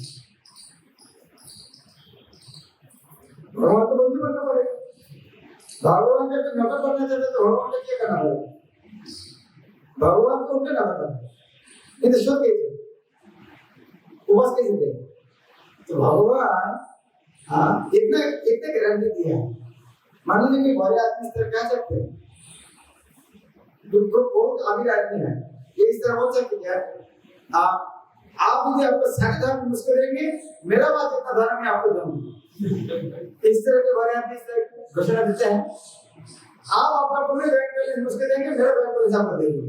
भगवान को बंदी बनना पड़ेगा। भगवान का जो नकल करना चाहते तो भगवान का क्या करना पड़ेगा? भगवान को उनके नकल करना, नहीं तो शोध कैसे, उपवास कैसे दे? तो भगवान हाँ इतना इतने गारंटी दिया। मान लीजिए कि बड़े आदमी इस तरह कह सकते हैं, जो बहुत अमीर आदमी है ये इस तरह बोल सकते क्या? आप मुझे आपको साक्षात मुझको देंगे, मेरा बात इतना धर्म मैं आपको दूंगा। इस तरह के बड़े आदमी इस तरह घोषणा देते हैं, आप आपका पूरे बैंक बैलेंस मुझको देंगे, मेरा बैंक बैलेंस आपको देंगे।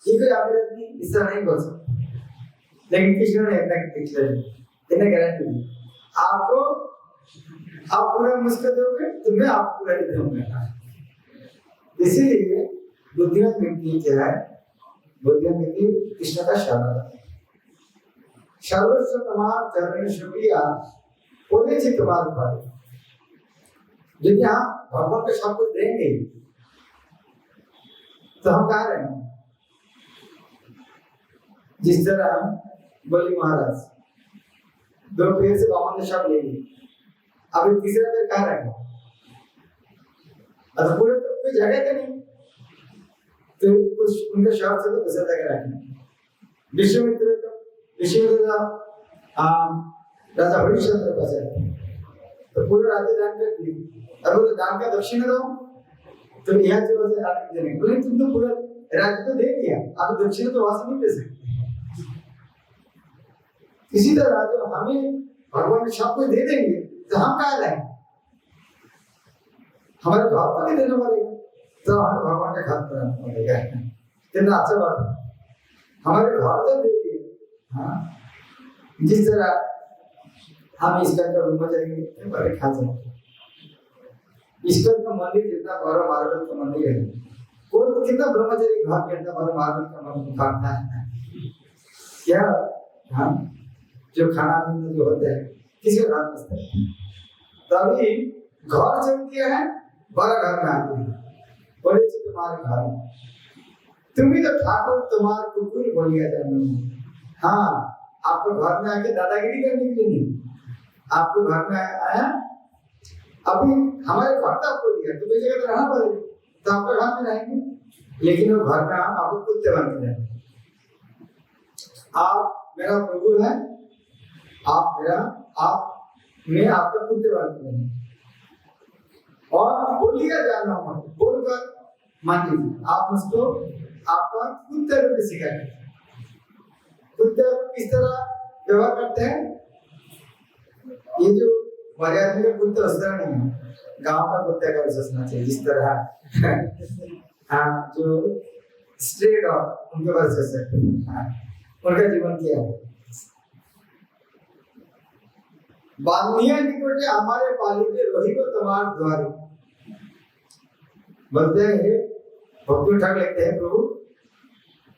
ये कोई अमीर आदमी इस तरह नहीं बोल सकता, लेकिन कृष्ण ने इतना गारंटी दी, आपको आप पूरा मुझको दोगे तो मैं आपको पूरा दे दूंगा। इसीलिए बुद्धिमान व्यक्ति क्या है? बुद्धिमान व्यक्ति कृष्ण का शरण है। सर्वस्व तमाम चरण शुक्रिया ओने से तुम्हारे पास। यदि आप भगवान को सब कुछ देंगे तो हम कह रहे हैं, जिस तरह बोली महाराज दो पेड़ से बावन ने शब्द ले ली, अभी तीसरा पेड़ कह रहे हैं, अब पूरे तो कोई जगह तो नहीं, तो कुछ उनके शब्द से तो दूसरा जगह रखें। विश्वामित्र राजा हरिश्चंद्र पास है, तो पूरा राज्य दान कर दिया। अब बोले दान का दक्षिणा दो, तो यहाँ से वैसे आगे देने बोले, तुम तो पूरा राज्य तो दे दिया, आप दक्षिणा तो वहां से नहीं दे सकते। इसी तरह जब हमें भगवान सब कुछ दे देंगे तो हम कहा लाएंगे? हमारे घर पर नहीं देने वाले, तो हमें भगवान का खाद बनाना पड़ेगा। कितना अच्छा बात है, हमारे घर जब देखिए, हाँ जिस तरह हम इसका ब्रह्मचारी बड़े खा सकते, ईश्वर का मंदिर जितना बड़ा मार्बल का मंदिर है, कोई कितना ब्रह्मचारी घर के अंदर बड़ा मार्बल का मंदिर खाता है क्या? हाँ जो खाना पीना जो होता है किसी का घर बसता है, तभी घर जब किया है बड़ा घर में आते हैं, बड़े से तुम्हारे घर में तुम ही तो ठाकुर तुम्हारे कुकुर बोलिया जाना। हाँ आपको घर में आके दादागिरी करने के लिए नहीं, आपको घर में आया, अभी हमारे घर तो आपको दिया तो कोई जगह तो रहना पड़ेगा, तो आपके घर में रहेंगे, लेकिन वो घर में आपको कुत्ते बन के रहेंगे। आप मेरा प्रभु है, आप मैं आपका कुत्ते बन के रहेंगे, और बोलिया जाना मत बोलकर मान लीजिए, आप मुझको आपका कुत्ते रूप में सिखाएंगे। कुत्ते किस तरह व्यवहार करते हैं? ये जो बड़े आदमी का कुत्ता उस तरह नहीं है, गांव का कुत्ते का सोचना चाहिए जिस तरह हाँ जो स्ट्रे डॉग उनके पास जैसे उनका जीवन क्या है? बांधिया निकटे हमारे पालिके रोही को तुम्हार द्वारे। बोलते हैं भक्ति उठा लेते हैं, प्रभु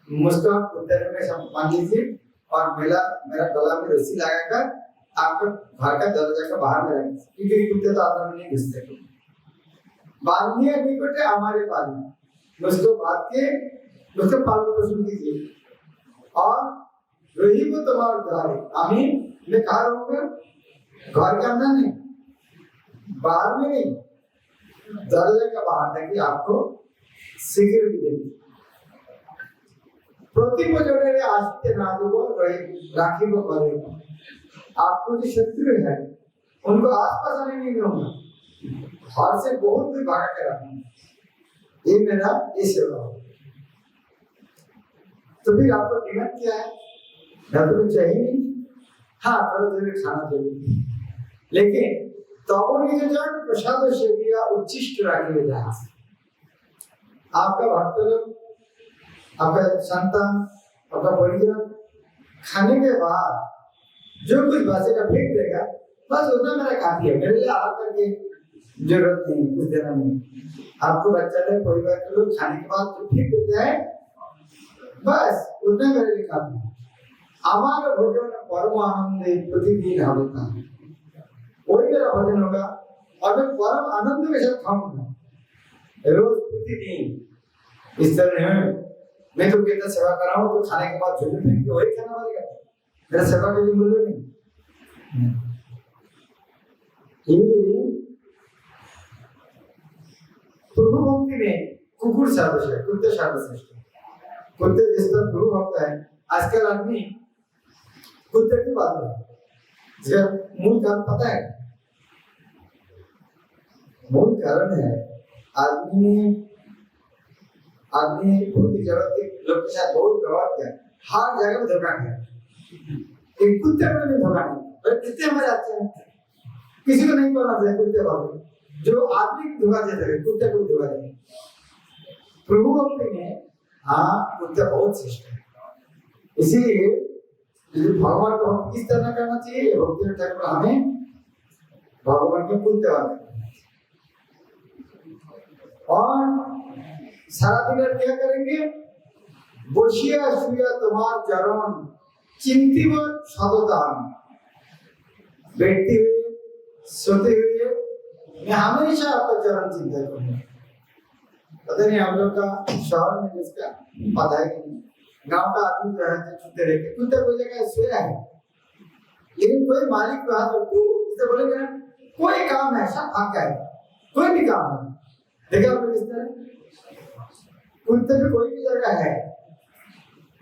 मुझको आप कुत्ते में बांध लीजिए और मेरा गला में रस्सी लगाकर आपका घर का दरवाजा का बाहर में रखें, क्योंकि कुत्ते तो अंदर में नहीं घुसते। बांधिया निकटे हमारे पालिके, मुझको बांध के मुझको पालन पोषण कीजिए, और रोही को तुम्हार द्वारे। आमीन। मैं कहा रहूंगा घर के अंदर नहीं, बाहर में नहीं, दरवाजे का बाहर ताकि आपको सिक्योरिटी देगी। प्रतिपो जोड़े आश्रित नादु को राखी को करेगा। आपको जो शत्रु है उनको आसपास आने नहीं दूंगा, घर से बहुत दूर भागा के रखूंगा, ये मेरा ये सेवा हो। तो फिर आपको कीमत क्या है? ना तो कुछ चाहिए नहीं, हाँ थोड़ा थोड़ा खाना चाहिए, लेकिन तपोनिजन प्रसाद सेविया उच्छिष्ट राखी जाए। आपका भक्त लोग, आपका संतान, आपका परिजन खाने के बाद जो कुछ बचेगा फेंक देगा, बस उतना मेरा काफी है, मेरे लिए आराम करके जरूरत नहीं कुछ देना नहीं। आपको बच्चा लोग परिवार के लोग खाने के बाद जो फेंक देते हैं, बस उतना मेरे लिए काफी है। हमारा भोजन परम आनंद प्रतिदिन होता है, वही मेरा भोजन होगा और मैं परम आनंद के साथ खाऊंगा रोज प्रतिदिन। इस तरह है मैं तो कितना सेवा कर रहा हूँ, तो खाने के बाद झुंझुन फेंक के वही खाना पड़ेगा, मेरा सेवा के लिए मूल्य नहीं। प्रभु भक्ति में कुकुर सर्वश्रेष्ठ, कुत्ते सर्वश्रेष्ठ। कुत्ते जिस तरह प्रभु भक्त है, आजकल आदमी कुत्ते की बात है, मूल कारण पता है? मूल कारण है आदमी भौतिक जगत के लोग के साथ बहुत व्यवहार किया, हर जगह में धोखा किया। एक कुत्ते को नहीं धोखा नहीं, और कितने हमारे अच्छे हैं, किसी को नहीं बोलना चाहिए कुत्ते वाले, जो आदमी को धोखा देते हैं कुत्ते को धोखा देते हैं। प्रभु भक्ति में हाँ कुत्ते बहुत श्रेष्ठ है। इसीलिए भगवान को हम किस तरह करना चाहिए, भक्ति ठाकुर हमें भगवान के कुत्ते वाले और सारा दिन क्या करेंगे, बसिया शुया तुम्हार चरण चिंतिव सतताम, बैठते हुए सोते हुए मैं हमेशा आपका चरण चिंता करूंगा। पता नहीं हम लोग का शहर में जिसका पता है कि नहीं, गांव का आदमी जो है छुट्टे रहते कुत्ते कोई जगह सोया है, लेकिन कोई मालिक को हाथ तू इसे बोलेगा ना कोई काम है सब भाग गया, कोई भी काम है देखा आपने किस तरह कुत्ते में कोई भी जगह है,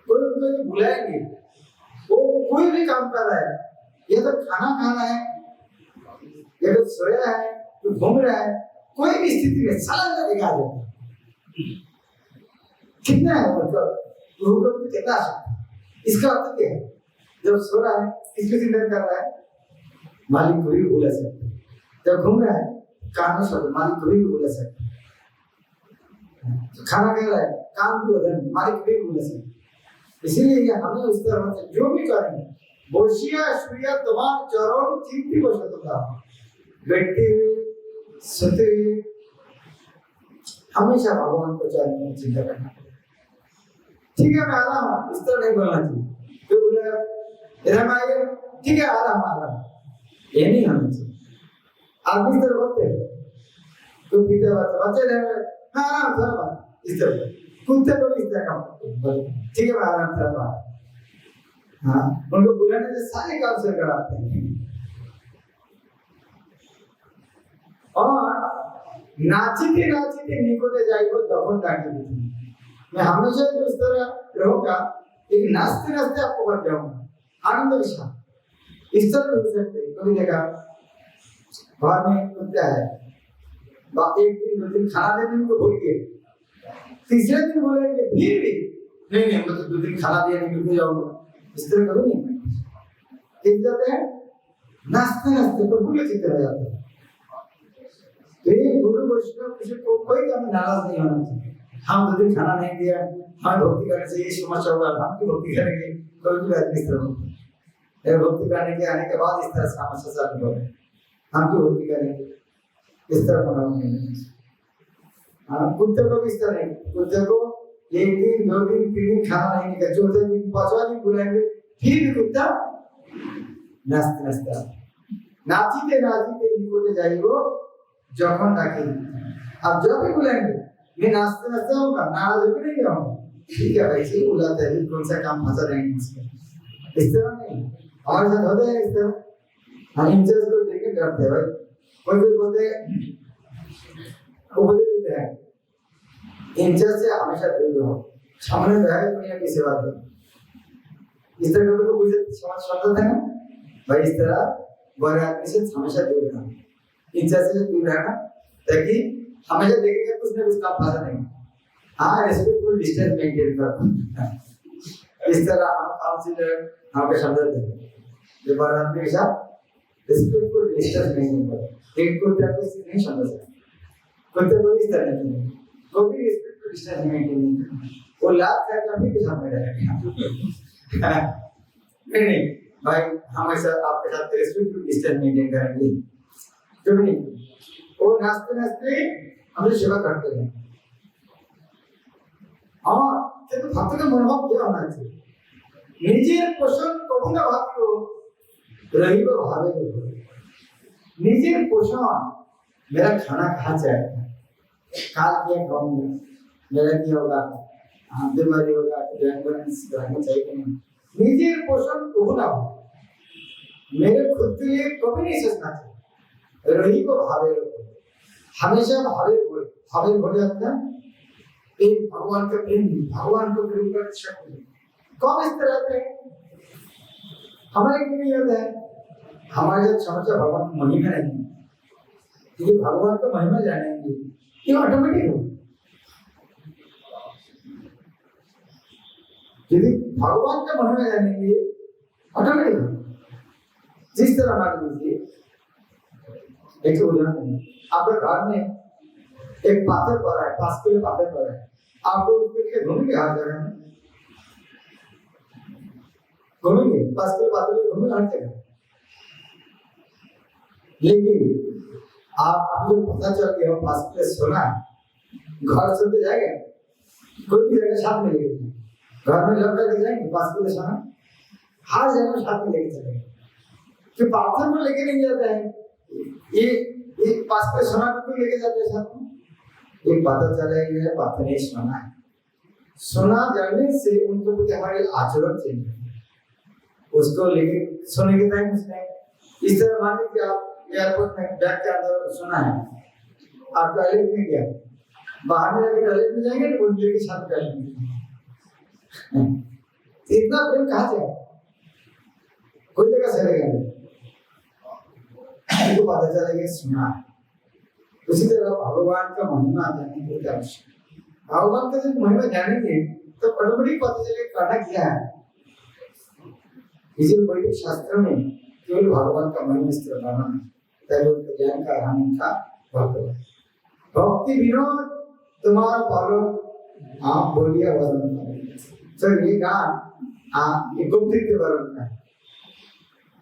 कोई उनको बुलाएंगे, वो कोई भी काम कर रहा है, ये तो खाना खा रहा है, ये तो सोया है, तो घूम रहा है, कोई भी स्थिति में सारा दिखा देता है। कितना है मतलब कितना इसका अर्थ क्या है, जब सो रहा है किसकी चिंता कर रहा है, मालिक को भी भूल सकते, जब घूम रहा है काम शब्द मालिक को भी भूल सकते, तो खाना खा रहा है काम भी उधर मालिक को भी भूल सकते। इसीलिए हमें उस तरह से जो भी करेंगे बोशिया शुया तुम्हार चरण चिंती बसता, बैठते हुए सोते हुए हमेशा भगवान को चाहिए चिंता करना। ठीक है मैं आ रहा हूँ, इस तरह नहीं बोलना चाहिए, तो बोले आइए ठीक है आ रहा हूँ, ये नहीं होना चाहिए। आदमी इस तरह बोलते हैं तो पीते बच्चे रहे हाँ थोड़ा इस तरह, कुत्ते को भी इस तरह का ठीक है मैं आ रहा हूँ, हाँ उनको बुलाने से सारे काम से कराते हैं। और नाचते नाचते निकटे जाइए तब डांटे, मैं हमेशा जो इस तरह रहूंगा, लेकिन नाचते नाचते आपको बन जाऊंगा आनंद के साथ। इस तरह हो सकते कभी देखा घर में कुत्ता है, एक दिन दो दिन खाना देने को भूल गए, तीसरे दिन बोलेंगे फिर भी नहीं मैं तो 2 दिन खाना दिया नहीं बिल्कुल जाऊंगा, इस तरह कभी नहीं देख जाते हैं, नाचते नाचते तो भूले चित्त रह जाते हैं। तो ये गुरु वैष्णव किसी को कोई कभी नाराज नहीं होना चाहिए, हम 2 दिन खाना नहीं दिया, हमें भक्ति करने से ये समस्या होगा, हम की भक्ति करेंगे, कोई भी बात नहीं करूँगा, भक्ति करने के आने के बाद इस तरह समस्या चालू हो, हम की भक्ति करेंगे इस तरह बनाऊंगे। हाँ कुत्ते को भी इस तरह नहीं, कुत्ते को 1 दिन 2 दिन 3 दिन खाना नहीं देगा, 4 दिन 5वां दिन बुलाएंगे फिर भी कुत्ता नाचते नाचते नाचते नाचते निकले जाइए जखन डाके, अब जब भी बुलाएंगे मैं नाचते नाचते आऊंगा, नाराज होकर नहीं जाऊंगा, ठीक है भाई जी बुलाते हैं कौन सा काम फंसा रहेंगे इसमें, इस तरह नहीं हमारे साथ होता है। इस तरह हम इंचार्ज को देखे डरते हैं भाई, कोई बोलते हैं वो बोलते देते हैं इंचार्ज से हमेशा दूर रहो, सामने रहे दुनिया की सेवा करो, इस तरह को कुछ समझ सकते हैं भाई, इस तरह बड़े आदमी से हमेशा दूर रहना, इंचार्ज से दूर रहना, ताकि हमेशा देखेंगे कुछ ना कुछ काम फंसा नहीं, हाँ रेस्पेक्टफुल डिस्टेंस मेंटेन करो। इस तरह हम काउंसिलर आपके समझते हैं जो बड़े आदमी के साथ रेस्पेक्टफुल डिस्टेंस मेंटेन करो, एक को आपको नहीं समझ सकते, कुत्ते को इस तरह नहीं, कोई भी रेस्पेक्टफुल डिस्टेंस मेंटेन नहीं करना, वो लाभ खाएगा भी के सामने रहेगा नहीं भाई हमेशा आपके साथ रेस्पेक्टफुल डिस्टेंस मेंटेन करेंगे, क्यों नहीं, वो नाचते नाचते हमसे सेवा करते हैं। और কিন্তু ভক্ত का मनोभाव क्या होना चाहिए, নিজের পোষণ কবু না ভাবিও রহিব ভাবে, নিজের পোষণ मेरा खाना कहाँ से आएगा, काल क्या खाऊंगा, मेरा क्या होगा, बीमारी होगा, एम्बुलेंस रहना चाहिए कि नहीं, নিজের পোষণ কবু না हो, मेरे खुद के लिए कभी नहीं सोचना चाहिए, रही को भावे रखो, हमेशा भावे भरे जाता है। एक भगवान का प्रेम, भगवान को प्रेम करते शक्ति कौन इस तरह रहते हैं? हमारे क्यों नहीं होता है? हमारे जब समझा भगवान की महिमा नहीं, क्योंकि भगवान का महिमा जानेंगे ये ऑटोमेटिक हो। यदि भगवान का महिमा जानेंगे ऑटोमेटिक हो। जिस तरह मान लीजिए एक उदाहरण, आपके घर में एक पाथर पड़ा है, 5 किलो पाथर पड़ा है, आपको उसके लिए घूमेंगे हर जगह में, घूमेंगे 5 किलो पाथर लिए घूमेंगे हर जगह। लेकिन आपको पता चल गया 5 किलो सोना है, घर से तो जाएगा, कोई भी जगह साथ में लेके, घर में लग करके जाएंगे 5 किलो सोना, हर जगह साथ में लेके चलेंगे। कि पाथर को लेके नहीं जाता है, ये 5 किलो सोना को लेके जाते हैं साथ में। एक पता चला गया है पाथर ने सोना है, सोना जानने से उनको प्रति हमारे आचरण चेंज है, उसको लेके सोने के टाइम उसने इस तरह मान लीजिए आप एयरपोर्ट में बैग के अंदर सोना है, आप टॉयलेट में गया, बाहर में जाके टॉयलेट में जाएंगे तो उनके के साथ टॉयलेट में इतना प्रेम कहाँ से कोई जगह से रहेगा नहीं, तो पता चलेगा सोना है। उसी तरह भगवान का महिमा जानने के लिए भगवान का जब महिमा जानेंगे तो ऑटोमेटिक पता चलेगा करना क्या है। इसी वैदिक शास्त्र में केवल भगवान का महिमा इस तरह वर्णन है, तैलोक ज्ञान का हम का भक्ति विनोद तुम्हारा पालो आप बोलिए वर्णन करें। सर ये गान ये गुप्तित्व वर्णन का है,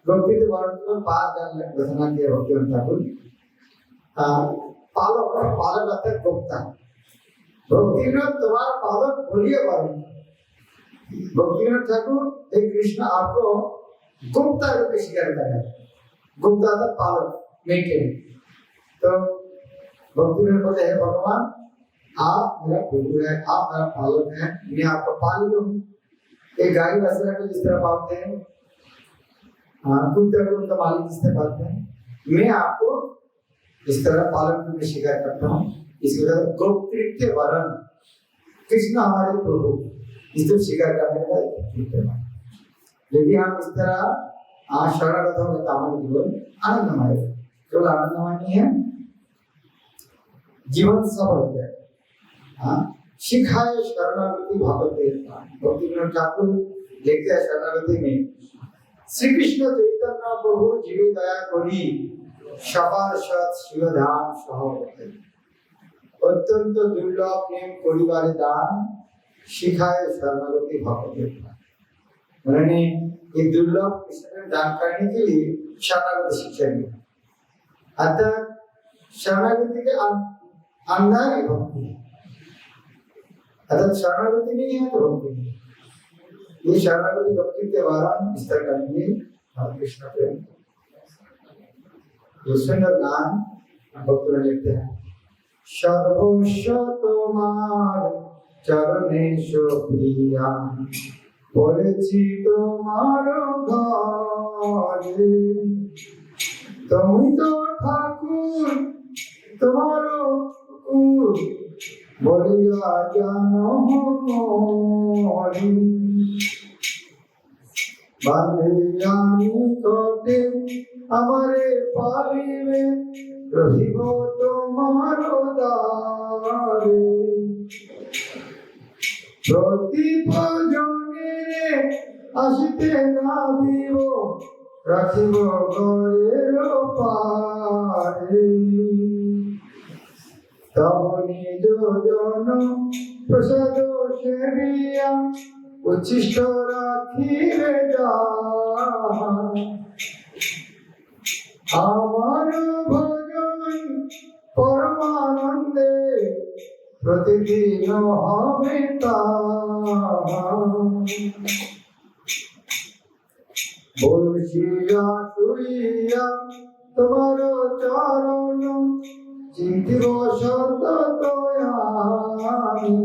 गुप्तित्व वर्णन को 5 गान रचना किया भक्तिवेदांत ठाकुर। पालक पालक अर्थ गुप्ता, भक्ति विनोद तुम्हारा पालक बोलिए वर्णन। भक्तिवेदांत ठाकुर एक कृष्ण आपको गुप्ता रूप में स्वीकार कर रहा है, गुप्ता था पालक मेंटेन। तो भक्तिवेदांत बोलते हैं भगवान आप मेरा प्रभु है, आप मेरा पालक है, मैं आपका पाल लूं। एक गाय बछड़ा को जिस तरह पालते हैं, कुत्ते को उनका मालिक जिस तरह पालते हैं, मैं आपको इस तरह पालक रूप में स्वीकार करता हूँ। इसके बाद गोप्तृत्व वरण, कृष्ण हमारे प्रभु इस तरह स्वीकार करने का यदि हम इस तरह शरणागत हो तो हमारे जीवन आनंदमय, केवल आनंदमय नहीं है, जीवन सफल हो जाए। शिखाए शरणागति भगवते भक्तिविनोद ठाकुर लिखते हैं शरणागति में, श्री कृष्ण चैतन्य प्रभु जीवे दया करी सবার সৎ শিবধাম সহ অত্যন্ত দুর্লভ প্রেম পরিবারে দান শিখাए शरणागति भगवते। उन्होंने ये दुर्लभ कृष्ण दान करने के लिए शरणागति शिक्षा दी, अर्थात शरणागति के अंदर ही भक्ति है, अर्थात शरणागति नहीं है तो भक्ति नहीं। ये शरणागति भक्ति के द्वारा विस्तार करेंगे कृष्ण प्रेम। ये सुंदर गान भक्त में लिखते हैं, सर्वस्व तुम्हार चरणे शोभिया পড়েছি তোমার ঘরে, তুমি তো ঠাকুর তোমার কুকুর বলিয়া জানো মরি, বাঁধিয়া নিকটে আমারে পালিবে রহিব তোমার দ্বারে, প্রতিভজনে আসিতে না দিব রাখিব ঘরের পারে, তব নিজ জন প্রসাদ সেবিয়া উচ্ছিষ্ট রাখিবে আমার ভজন পরমানন্দে প্রতিদিন হবে বসিয়া শুইয়া তোমার চরণ চিন্তিব সতত আমি,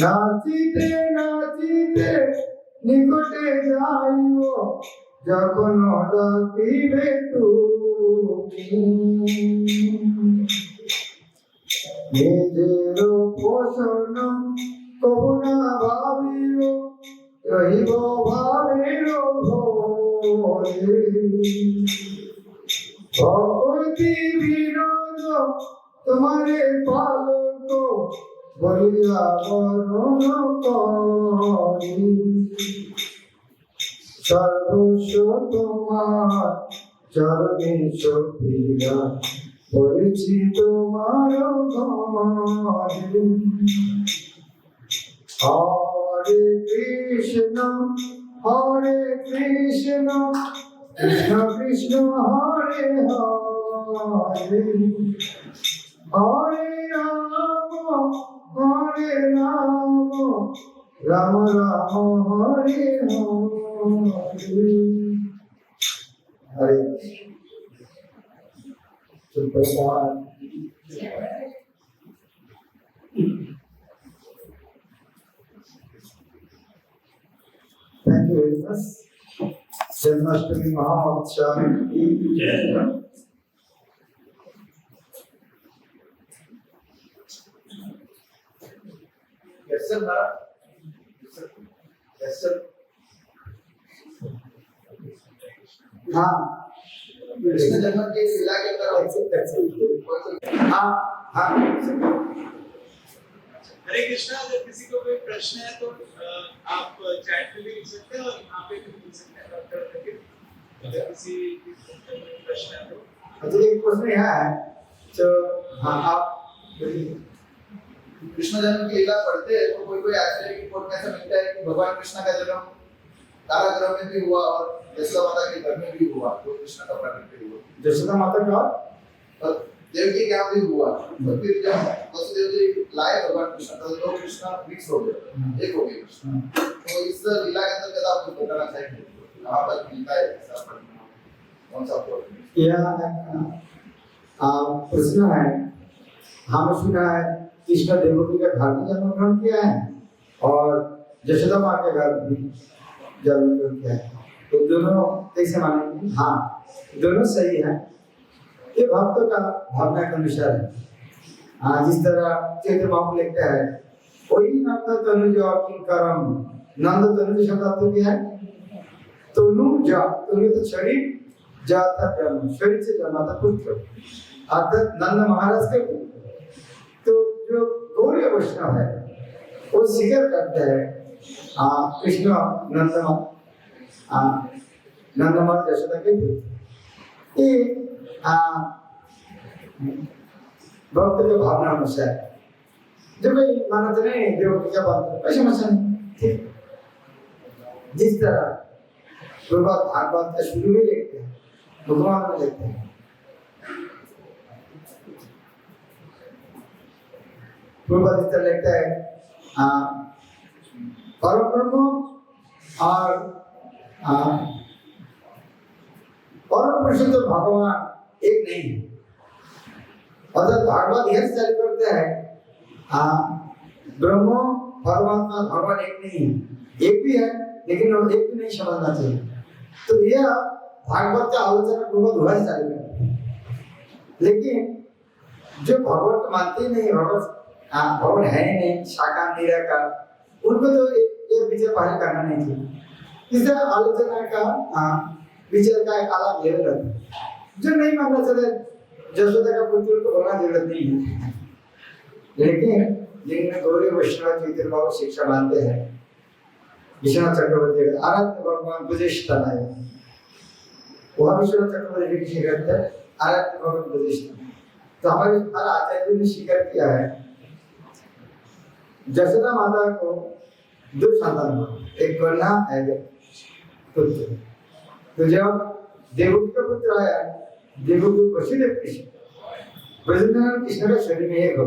নাচিতে নাচিতে নিকটে যাইব যখন ডাকিবে তুমি নিজের পোষণ করুণা ভাবিল রহিব ভাবিল ভরে ভক্তি বিনোদ তোমারে পালক বলিয়া বরণ করি সর্বস্ব তোমার চরণে সপিয়া পড়েছি তোমার ঘরে হরে কৃষ্ণ কৃষ্ণ কৃষ্ণ হরে হরে হরে রাম রাম রাম হরে হরে हरे सुप्रभात। Thank you very much. Janmashtami महाउत्सव की जय। Yes sir. Yes sir. हाँ कृष्ण जन्म के लीला के तरफ हाँ हाँ हरे कृष्णा। अगर किसी को कोई प्रश्न है तो आप चैट में भी लिख सकते हैं और यहाँ पे भी लिख सकते हैं। अगर किसी प्रश्न है तो अच्छा एक प्रश्न है तो हाँ आप कृष्ण जन्म की लीला पढ़ते हैं तो कोई कोई आश्चर्य की रिपोर्ट में ऐसा मिलता है कि भगवान कृष्ण का जन्म कारागृह में भी हुआ और यशोदा माता के घर में भी हुआ, तो कृष्ण का प्राकट्य हुआ। यशोदा माता का और देवकी के यहाँ भी हुआ। तो फिर जब वसुदेव जी लाए भगवान कृष्ण तो दो कृष्ण मिक्स हो गए, एक हो गए कृष्ण। तो इस लीला के अंतर्गत आप कुछ बताना चाहेंगे कहाँ पर मिलता है ऐसा कौन सा यह प्रश्न है। हमें सुना है कृष्ण देवकी के घर में जन्म ग्रहण किया है और यशोदा माँ के घर भी जन्म ग्रहण किया है, तो दोनों कैसे मानेंगे? हाँ दोनों सही है। ये भक्तों का भावना के अनुसार है। हाँ जिस तरह चैत्र महाप्रभु लिखते हैं वही नंद तनुज किंकरम। नंद तनुज शब्द अर्थ क्या है? तनुज तनुज तो शरीर, जाता जन्म, शरीर से जन्मा था पुत्र अर्थात नंद महाराज के पुत्र। तो जो गौरी वैष्णव है वो स्वीकार करते हैं कृष्ण नंदमाल यशोदा के पुत्र। ये भक्त के भावना अनुसार जो कोई मानते नहीं देवकी क्या बात है कोई समस्या नहीं। ठीक जिस तरह प्रभात भागवत का शुरू में लिखते हैं भगवान में लिखते हैं प्रभात इस तरह लिखता है परम ब्रह्म और परम पुरुषोत्तम भगवान एक नहीं है। अर्थात भागवत यह चालू करते हैं ब्रह्म परमात्मा भगवान एक नहीं है, एक भी है लेकिन एक भी नहीं समझना चाहिए। तो यह भागवत का आलोचना प्रभात हुआ चालू करते हैं। लेकिन जो भगवत मानते नहीं भगवान है नहीं साकार निराकार उनको तो एक विचार पहले करना नहीं चाहिए। इसे आलोचना का विचार का एक अलग लेवल है। जो नहीं मानना चाहते यशोदा का पुत्र को बोलना जरूरत नहीं है। लेकिन जिनमें गौरी वैष्णव चैतन्य बाबू शिक्षा मानते हैं विश्वनाथ चक्रवर्ती आराध्य भगवान बुद्धिष्ठा है वह विश्वनाथ चक्रवर्ती की स्वीकार किया आराध्य भगवान बुद्धिष्ठा। तो हमारे हर आचार्य ने स्वीकार किया है यशोदा माता को दो संतान हुआ, एक कन्या एक पुत्र। तो जब देवकी का पुत्र आया देवकी वसुदेव कृष्ण ब्रजनारायण कृष्ण का शरीर में एक हो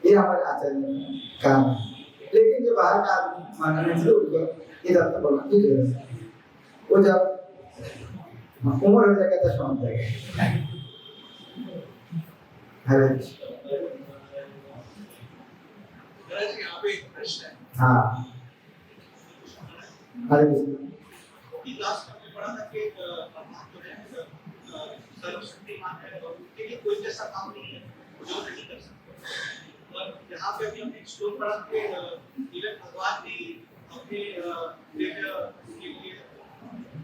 ये हमारे आचार्य काम है। लेकिन जो बाहर का आदमी मानने से उनको इधर तो बोलना की जरूरत है। वो जब उम्र हो जाएगा तो समझ जाएगा। हरे यहाँ पे एक प्रश्न है। हाँ हरे लास्ट पढ़ा था कि परमात्मा जो है सर्वशक्तिमान है और उनके लिए कोई ऐसा काम नहीं है जो नहीं कर सकते। और यहाँ पे अभी हमने एक श्लोक पढ़ा कि इवन भगवान भी अपने दिव्य के लिए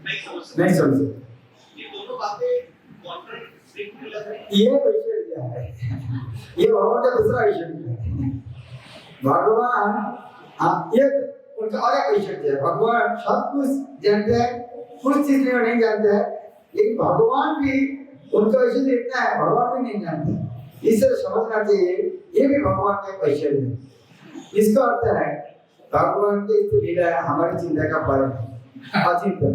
नहीं समझ सकते। नहीं समझ सकते। ये दोनों बातें कॉन्ट्राडिक्टरी लग रही हैं। ये ऐश्वर्य है, ये भगवान का दूसरा ऐश्वर्य है। भगवान ये उनका और एक ऐश्वर्य है। भगवान सब कुछ जानते हैं, कुछ चीज में नहीं जानते हैं, लेकिन भगवान भी उनका ऐश्वर्य इतना है, भगवान भी नहीं जानते। इसे समझना चाहिए, ये भी भगवान का एक ऐश्वर्य है। इसका अर्थ है भगवान की इस लीला हमारी चिंता का पर अचिंत्य।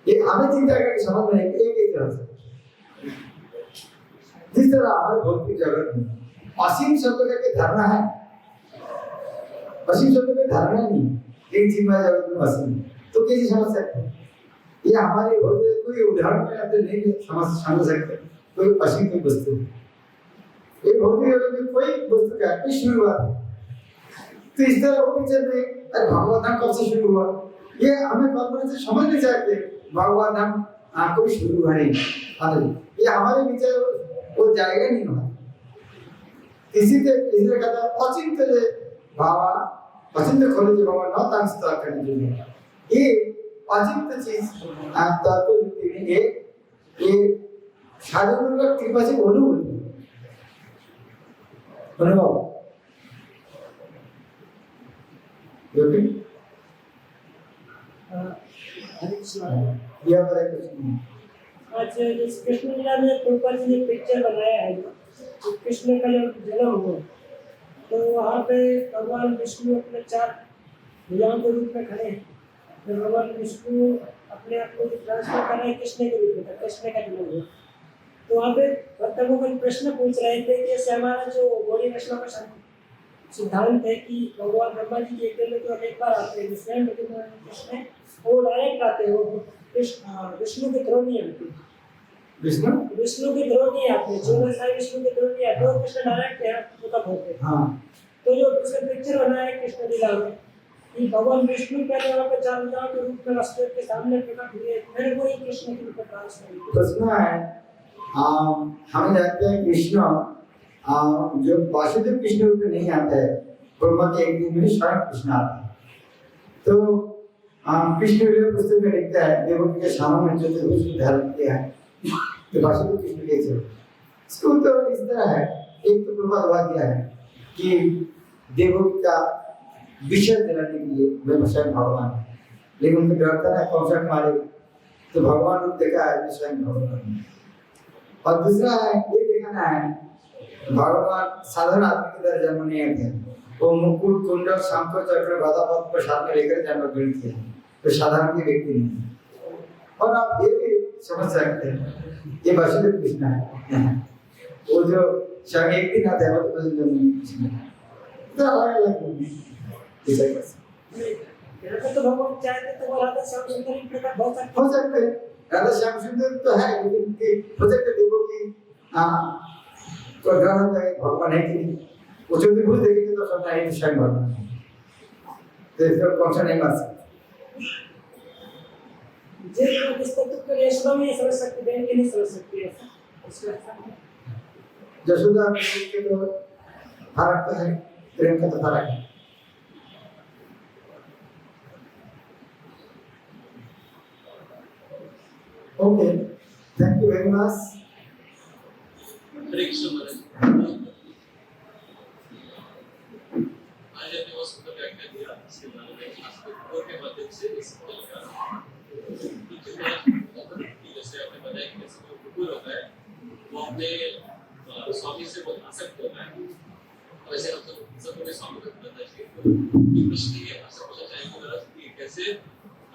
ये हमें चिंता करके समझ में एक ही तरह से, जिस तरह हमारे भौतिक जगत में असीम शब्द का धर्म है, असीम शब्द का धर्म नहीं, एक चिन्मय जगत में असीम, तो कैसे समझ सकते हैं? ये हमारे भौतिक कोई उदाहरण में आते नहीं समझ सकते कोई असीम की वस्तु। ये भौतिक जगत में कोई वस्तु का कोई शुरुआत है, तो इस तरह वो विचार में अरे भगवान नाम कब से शुरू हुआ, ये हमें कल्पना से समझ नहीं सकते। भगवान नाम कोई शुरू हुआ नहीं, ये हमारे विचार वो जाएगा नहीं वहां। इसलिए कहता है अचिंत्य भावा अचिंत्य खोले जो भगवान न तांग स्तर करने जो ये अचिंत्य चीज तत्व में ये साधु गुरु का कृपा से बोलू अनुभव यह बड़ा कुछ नहीं। आज जिस कृष्ण लीला में प्रभुपाद जी ने पिक्चर बनाया है, तो कृष्ण का जब जन्म हुआ तो वहाँ पे भगवान विष्णु अपने 4 भुजाओं के रूप में खड़े हैं। जब भगवान विष्णु अपने आप को ट्रांसफर कर रहे हैं कृष्ण के रूप में, कृष्ण का जन्म हुआ तो वहाँ पे भक्तों को प्रश्न पूछ रहे थे कि जैसे हमारा जो गौड़ी वैष्णव का सिद्धांत है कि भगवान ब्रह्मा जी के एक तो एक बार आते हैं स्वयं, लेकिन कृष्ण वो डायरेक्ट आते हैं, वो विष्णु के थ्रू नहीं आते, विष्णु के थ्रू नहीं आते, जो विष्णु के थ्रू नहीं आते, वो कृष्ण डायरेक्ट यहाँ प्रकट होते हैं। हाँ तो जो उसने पिक्चर बनाया है कृष्ण लीला में कि भगवान विष्णु पहले वहाँ पे 4 भुजाओं के रूप में वास्तव के सामने प्रकट हुए, फिर वो ही कृष्ण के रूप में ट्रांसफर हुए। प्रश्न है हम जानते हैं कृष्ण जो वासुदेव कृष्ण रूप में नहीं आता है, ब्रह्मा के एक दिन में स्वयं कृष्ण आता है। तो कृष्ण लीला पुस्तक में लिखता है देवकी के सामने जो थे धारण किया है, तो वासुदेव कृष्ण कैसे? इसको तो इस तरह है, एक तो प्रभात हुआ दिया है कि देवकी का विषय दिलाने के लिए मैं स्वयं भगवान, लेकिन उनको डरता है कौन सा मारे, तो भगवान रूप देखा है स्वयं भगवान। और दूसरा है ये दिखाना है भगवान साधारण आदमी के तरह जन्म नहीं आते, वो मुकुट कुंडल शंख चक्र गदा पद्म को साथ में लेकर जन्म ग्रहण किया, तो साधारण के व्यक्ति नहीं। और आप ये भी समझ सकते हैं ये वासुदेव कृष्ण है, वो जो संग एक दिन आता है वो तो अलग अलग तो भगवान चाहते तो वो राधा श्याम सुंदर ही प्रकट हो सकते हैं। राधा श्याम सुंदर तो है, लेकिन के प्रोजेक्ट देखो कि तो ग्रहण है भगवान है कि नहीं, वो जो भी भूल देखेंगे तो सब नहीं स्वयं भगवान, तो इसका कौन नहीं मार सकते। जिस लोग इस तत्व को वैष्णव में समझ सकते हैं, बहन के नहीं समझ सकते ऐसा उसका जसोदा के तो फर्क तो है, प्रेम का तो फर्क है। Okay, thank you very much. Hare Krishna Maharaj, आज आपने बहुत सुंदर व्याख्या दिया, इसके बारे में आपको के माध्यम से इस जैसे आपने बताया कि जैसे जो कुकुर होता है वो अपने स्वामी से बहुत आसक्त होता है, वैसे हम सबको स्वामी को बताना चाहिए। तो कृष्ण ये आपसे पूछना चाहेंगे कि कैसे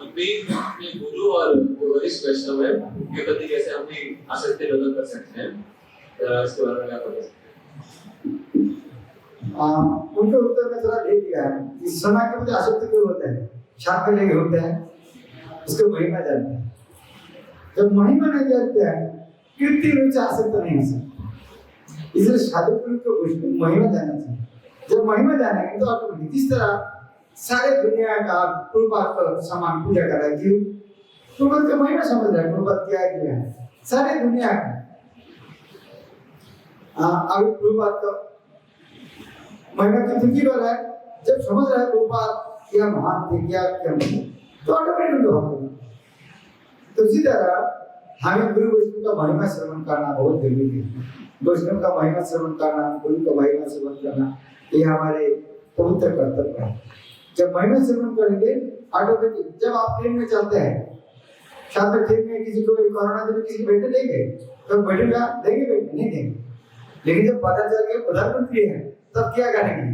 हम भी अपने गुरु और जो वरिष्ठ वैष्णव है के प्रति कैसे हम भी आसक्ति पैदा कर सकते हैं, इसके बारे में आप बता सकते हैं? उनके उत्तर में थोड़ा दे दिया है कि सोना के प्रति आसक्ति क्यों होता है, छाप पे लेके होते हैं, उसको महिमा जानते हैं। जब महिमा नहीं जानते हैं कीर्ति रूप से आसक्त नहीं हो सकते, इसलिए साधु पुरुष को महिमा जानना चाहिए। जब महिमा जानेंगे तो ऑटोमेटिक जिस तरह सारे दुनिया का प्रभुपाद का सामान पूजा कर रहा है। क्यों? प्रभुपाद का महिमा समझ रहा है, प्रभुपाद क्या किया है सारे दुनिया का। अभी प्रभुपाद का महिमा की तुझी कर रहा है, जब समझ रहा है प्रभुपाद क्या महान थे, क्या क्या तो ऑटोमेटिक उनको भाव। तो इसी तरह हमें गुरु वैष्णव का महिमा श्रवण करना बहुत जरूरी है। वैष्णव का महिमा श्रवण करना, गुरु का महिमा श्रवण करना, ये हमारे पवित्र कर्तव्य है। जब महिमा श्रवण करेंगे ऑटोमेटिक, जब आप ट्रेन में चलते हैं, साथ में ट्रेन में किसी को कोरोना तो किसी बैठे देंगे, तो बैठेगा देंगे, बैठे नहीं देंगे। लेकिन जब पता चल गया प्रधानमंत्री है, तब क्या करेंगे?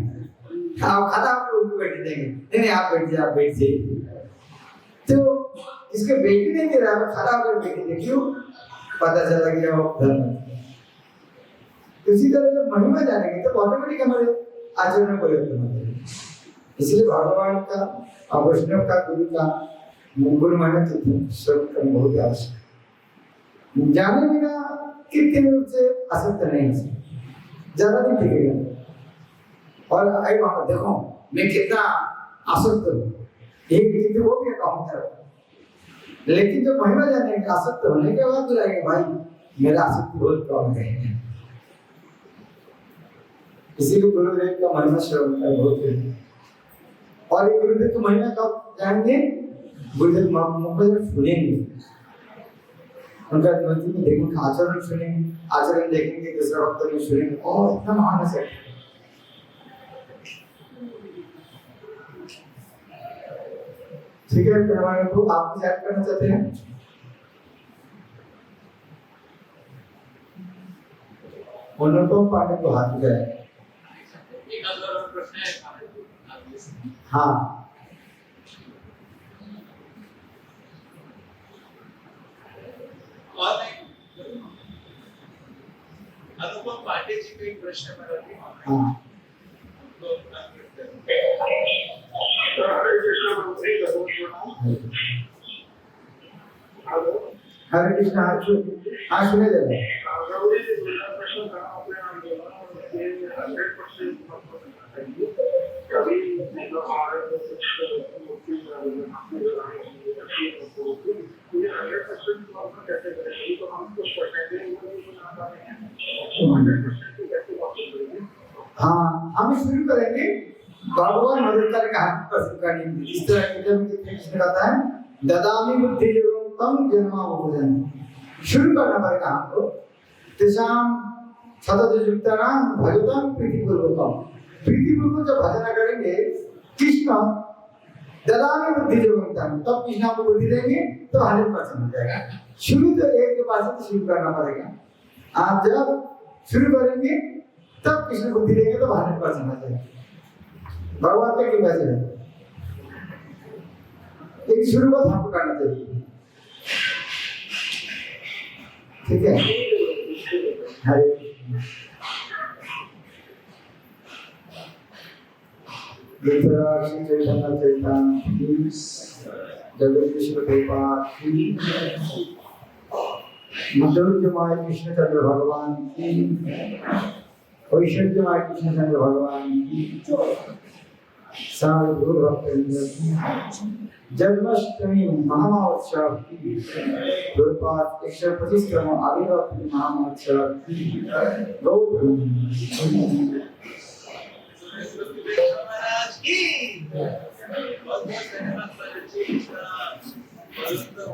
आप खाना आपको उनको बैठे देंगे, नहीं आप बैठ जाइए, आप बैठ जाइए। तो इसके बेटी नहीं दे रहा, खड़ा होकर बेटी दे, क्यों? पता चला गया वो धर्म। इसी तरह जब महिमा जानेंगे तब ऑटोमेटिक हमारे आचरण में परिवर्तन होता है। इसलिए भगवान का और वैष्णव का, गुरु का गुरु महिमा श्रवण करना बहुत आवश्यक है। जाने बिना कृत्रिम रूप से असत्य नहीं है, ज्यादा नहीं टिकेगा। और आई वहां देखो मैं कितना आसक्त हूँ, एक चीज वो भी अकाउंट है। लेकिन जब महिमा जाने के आसक्त होने के बाद बुलाएंगे, भाई मेरा आसक्ति बहुत कम है। इसीलिए गुरुदेव का महिमा श्रवण करना बहुत जरूरी है। और ये गुरुदेव की महिमा कब जाएंगे? गुरुदेव मुख से सुनेंगे, उनका जीवन में देखेंगे, आचरण सुनेंगे, आचरण देखेंगे, दूसरा भक्त में सुनेंगे, और इतना महान है। ठीक है, प्रमाण को आप कुछ ऐड करना चाहते हैं? अनुपम पांडे को हाथ उठाया। एक और प्रश्न है। हाँ, और अनुपम पांडे जी का एक प्रश्न मेरा भी हाँ, तो हरे कृष्ण। हाँ सुने जाए। हाँ, हम शुरू करेंगे भगवान मदद करेंगे हाथ प्रश्न करने के लिए। इस तरह के जब कृष्ण कहता है ददामि बुद्धि योगं तम जन्मावबोधन, शुरू करना पड़ेगा हमको। तेषाम सतत युक्तानां भगवतां प्रीतिपूर्वकम, प्रीतिपूर्वक जब भजना करेंगे कृष्ण ददामि बुद्धि योगं तम, तब कृष्ण आपको बुद्धि देंगे तो 100% हो जाएगा। शुरू तो एक के पास से शुरू करना पड़ेगा। आप जब शुरू करेंगे तब कृष्ण बुद्धि देंगे तो 100% हो जाएगा। भगवान का कृपा से एक शुरुआत हमको करना चाहिए। ठीक है, हरे श्री चैतन्य चैतन्य जगदीश्वर गोपाल की, मधुरमाय कृष्ण चंद्र भगवान की, ऐश्वर्यमाय कृष्ण चंद्र भगवान की, सारे गुरु भक्त की, जन्माष्टमी महामहोत्सव की, गुरुपाद 125वां आविर्भाव महामहोत्सव की, महाराज की बहुत बहुत धन्यवाद।